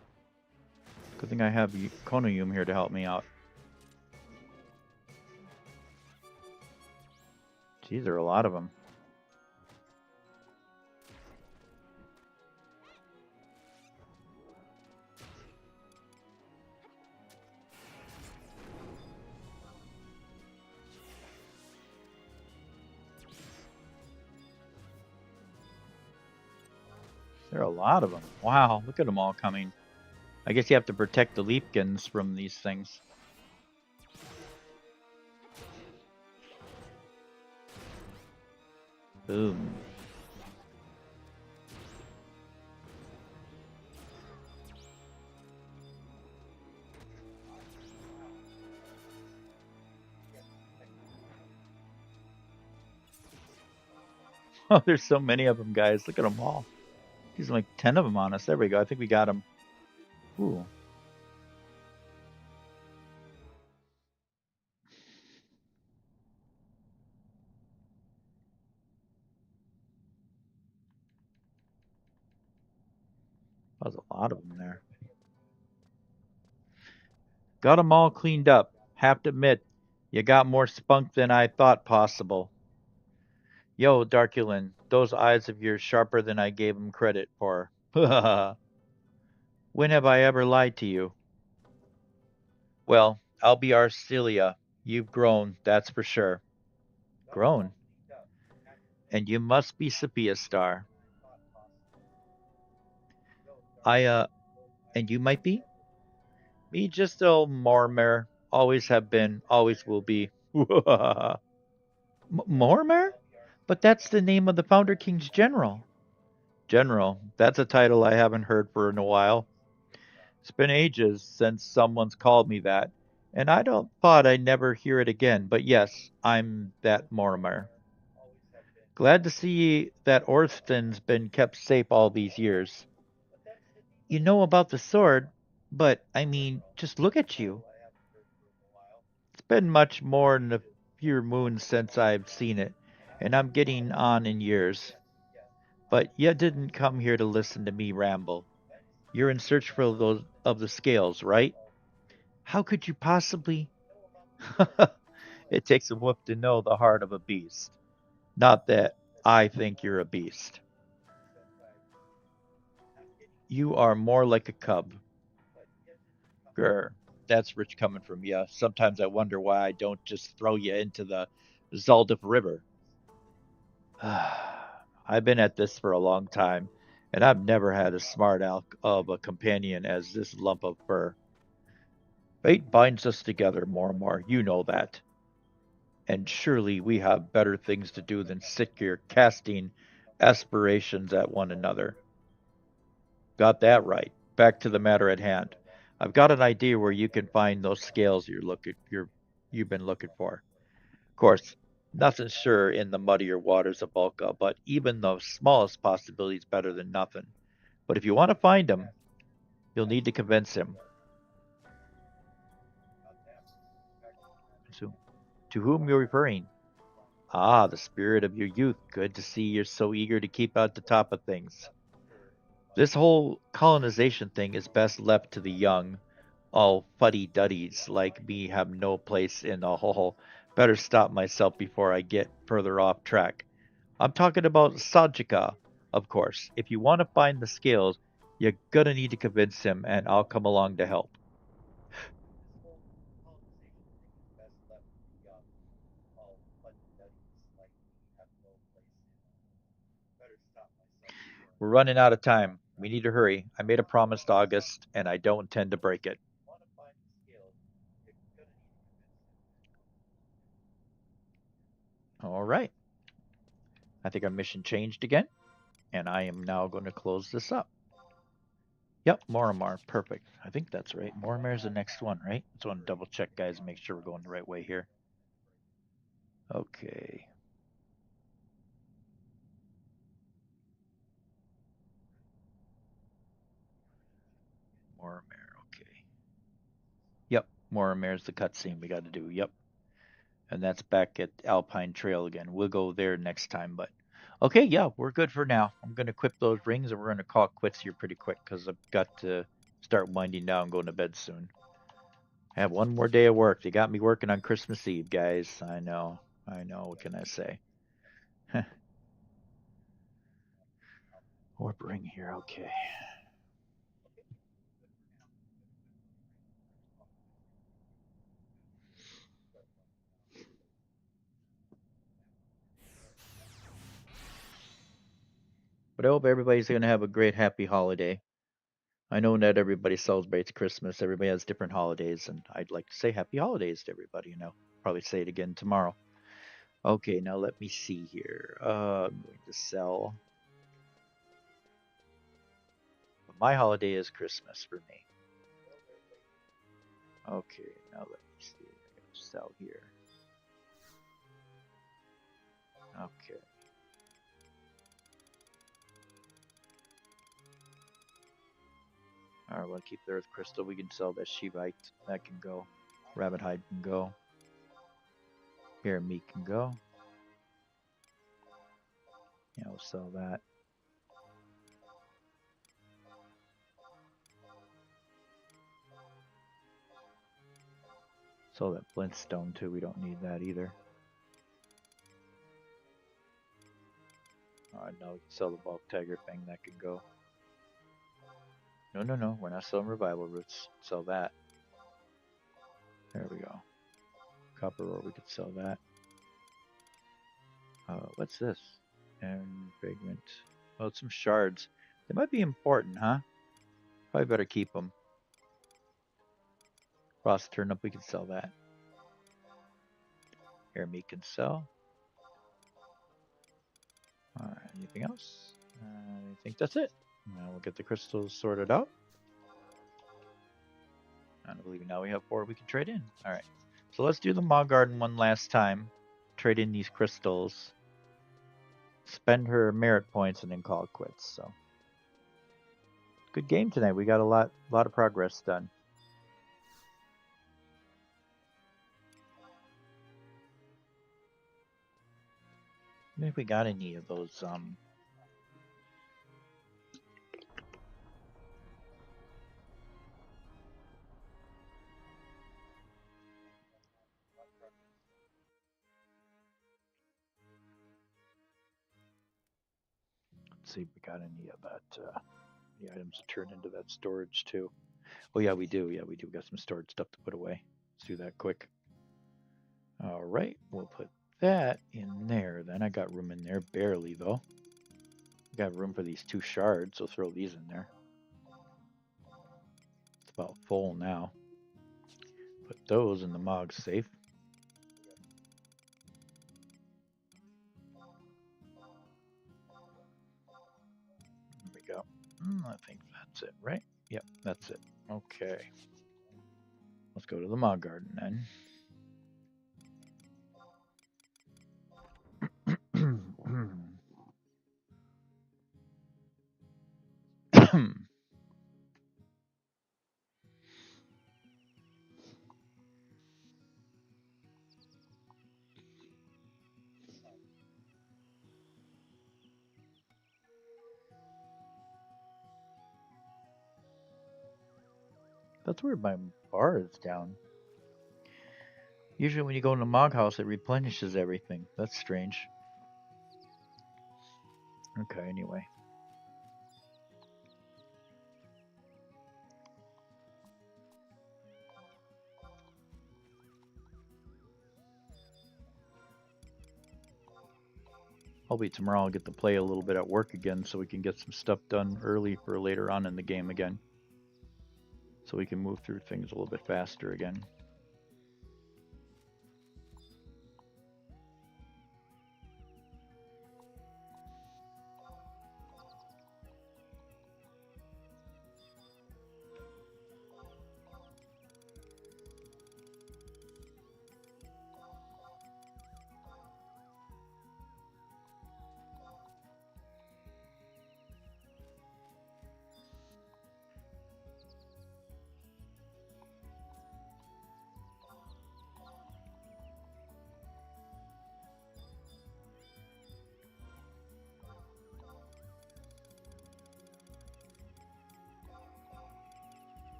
[SPEAKER 1] Good thing I have Konoyum here to help me out. Geez, there are a lot of them. There are a lot of them. Wow, look at them all coming. I guess you have to protect the Leapkins from these things. Boom. Oh, there's so many of them, guys. Look at them all. There's like 10 of them on us. There we go. I think we got them. Ooh. There's a lot of them there. Got them all cleaned up. Have to admit, you got more spunk than I thought possible. Yo, Darkulin, those eyes of yours sharper than I gave 'em credit for. When have I ever lied to you? Well, I'll be Arcelia. You've grown, that's for sure. Grown? And you must be Sepia Star. And you might be? Me just a Mormer. Always have been, always will be. Mormer? But that's the name of the Founder King's general. General, that's a title I haven't heard for in a while. It's been ages since someone's called me that, and I don't thought I'd never hear it again. But yes, I'm that Mortimer. Glad to see that Orstein's been kept safe all these years. You know about the sword, but I mean, just look at you. It's been much more than a few moons since I've seen it, and I'm getting on in years. But you didn't come here to listen to me ramble. You're in search for those of the scales, right? How could you possibly? It takes a whoop to know the heart of a beast. Not that I think you're a beast. You are more like a cub. Grr.
[SPEAKER 2] That's rich coming from you. Sometimes I wonder why I don't just throw you into the Zaldif River. I've been at this for a long time, and I've never had as smart alk of a companion as this lump of fur. Fate binds us together, Mormor, you know that. And surely we have better things to do than sit here casting aspirations at one another. Got that right. Back to the matter at hand. I've got an idea where you can find those scales you've been looking for. Of course, nothing's sure in the muddier waters of Volca, but even the smallest possibility is better than nothing. But if you want to find him, you'll need to convince him. So, to whom you're referring? Ah, the spirit of your youth. Good to see you're so eager to keep at the top of things. This whole colonization thing is best left to the young. All fuddy-duddies like me have no place in the whole. Better stop myself before I get further off track. I'm talking about Sajika, of course. If you want to find the scales, you're gonna need to convince him, and I'll come along to help. We're running out of time. We need to hurry. I made a promise to August, and I don't intend to break it. All right. I think our mission changed again, and I am now going to close this up. Yep, Moramar. Perfect. I think that's right. Moramar is the next one, right? Just want to double check, guys, and make sure we're going the right way here. Okay. Moramar. Okay. Yep. Moramar is the cutscene we got to do. Yep. And that's back at Alpine Trail again. We'll go there next time, but okay, yeah, we're good for now. I'm gonna equip those rings and we're gonna call it quits here pretty quick because I've got to start winding down, and going to bed soon. I have one more day of work. They got me working on Christmas Eve, guys. I know. I know. What can I say? Warp ring here. Okay. But I hope everybody's gonna have a great, happy holiday. I know not everybody celebrates Christmas. Everybody has different holidays, and I'd like to say happy holidays to everybody. Probably say it again tomorrow. Okay, now let me see here. I'm going to sell. My holiday is Christmas for me. Okay, now let me see. I gotta sell here. Okay. Alright, we'll keep the Earth Crystal. We can sell that Shivite. That can go. Rabbit Hide can go. Bear Meat can go. Yeah, we'll sell that. Sell that Flintstone too. We don't need that either. Alright, now we can sell the Bulk Tiger thing. That can go. No, no, no. We're not selling Revival Roots. Sell that. There we go. Copper ore, we could sell that. What's this? And fragment. Oh, it's some shards. They might be important, huh? Probably better keep them. Frost turnip, we can sell that. Air meat can sell. Alright, anything else? I think that's it. Now we'll get the crystals sorted out. I believe now we have 4 we can trade in. Alright. So let's do the Maw Garden one last time. Trade in these crystals. Spend her merit points and then call it quits. So good game tonight. We got a lot of progress done. I mean, if we got any of those let's see if we got any of that the items to turn into that storage too. Oh yeah, we do. Yeah, we do. Got some stored stuff to put away. Let's do that quick. All right, we'll put that in there. Then I got room in there, barely though. Got room for these 2 shards, so throw these in there. It's about full now. Put those in the Mog safe. There we go. I think that's it, right? Yep, that's it. Okay. Let's go to the Mog Garden then. That's weird, my bar is down. Usually when you go in the Mog House, it replenishes everything. That's strange. Okay, anyway. Hopefully tomorrow I'll get to play a little bit at work again so we can get some stuff done early for later on in the game again. So we can move through things a little bit faster again.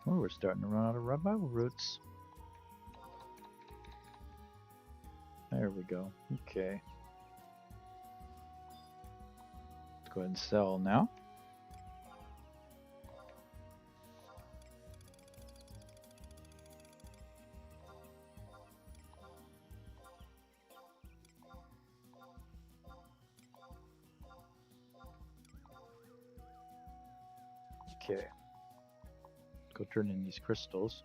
[SPEAKER 2] Oh, we're starting to run out of revival roots. There we go. Okay. Let's go ahead and sell now. Okay. Let's go turn in these crystals.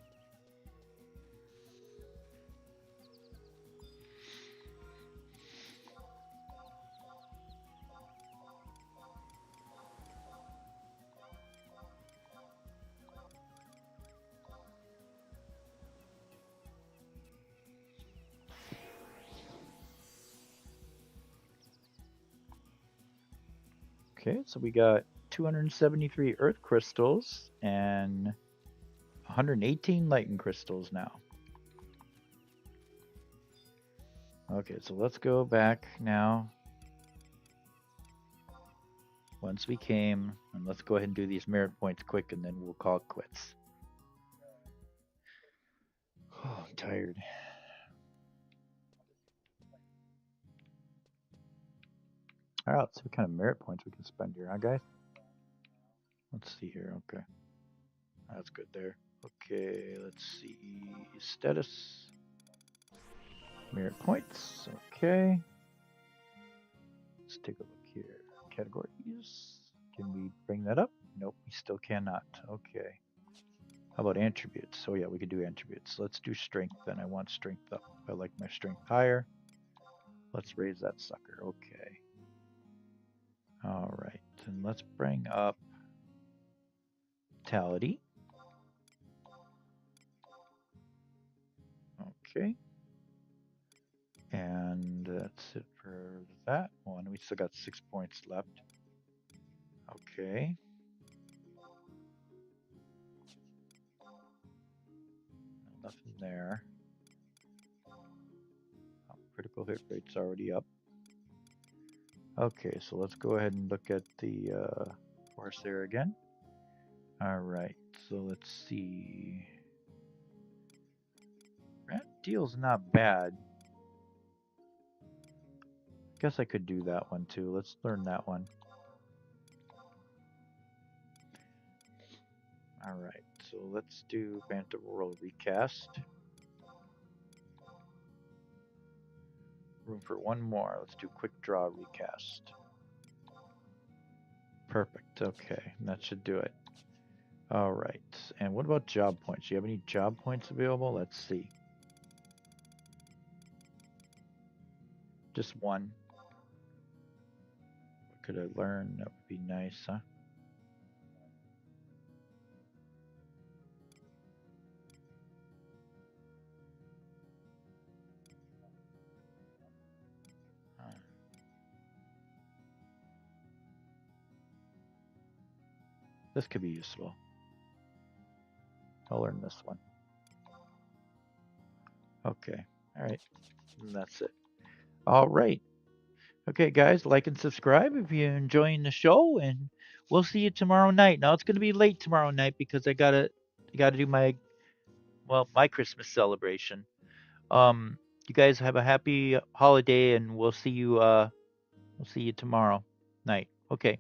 [SPEAKER 2] Okay, so we got 273 earth crystals and 118 lighten crystals now. Okay, so let's go back now. Once we came, and let's go ahead and do these merit points quick, and then we'll call it quits. Oh, I'm tired. All right, let's see what kind of merit points we can spend here, huh, guys? Let's see here. Okay, that's good there. Okay, let's see status. Merit points. Okay. Let's take a look here. Categories. Can we bring that up? Nope, we still cannot. Okay. How about attributes? Oh yeah, we could do attributes. Let's do strength then. I want strength up. I like my strength higher. Let's raise that sucker. Okay. All right. And let's bring up vitality. Okay. And that's it for that one. We still got 6 points left. Okay. Nothing there. Oh, critical hit rate's already up. Okay, so let's go ahead and look at the force there again. All right, so let's see. That deal's not bad. Guess I could do that one too. Let's learn that one. All right, so let's do Phantom World recast. Room for one more. Let's do quick draw recast. Perfect. Okay, that should do it. All right. And what about job points? Do you have any job points available? Let's see. Just one. What could I learn? That would be nice, huh? Uh, This could be useful. I'll learn this one. Okay. All right. And that's it. All right. Okay, guys, like and subscribe if you're enjoying the show, and we'll see you tomorrow night. Now it's gonna be late tomorrow night because I gotta do my Christmas celebration. You guys have a happy holiday, and we'll see you tomorrow night. Okay.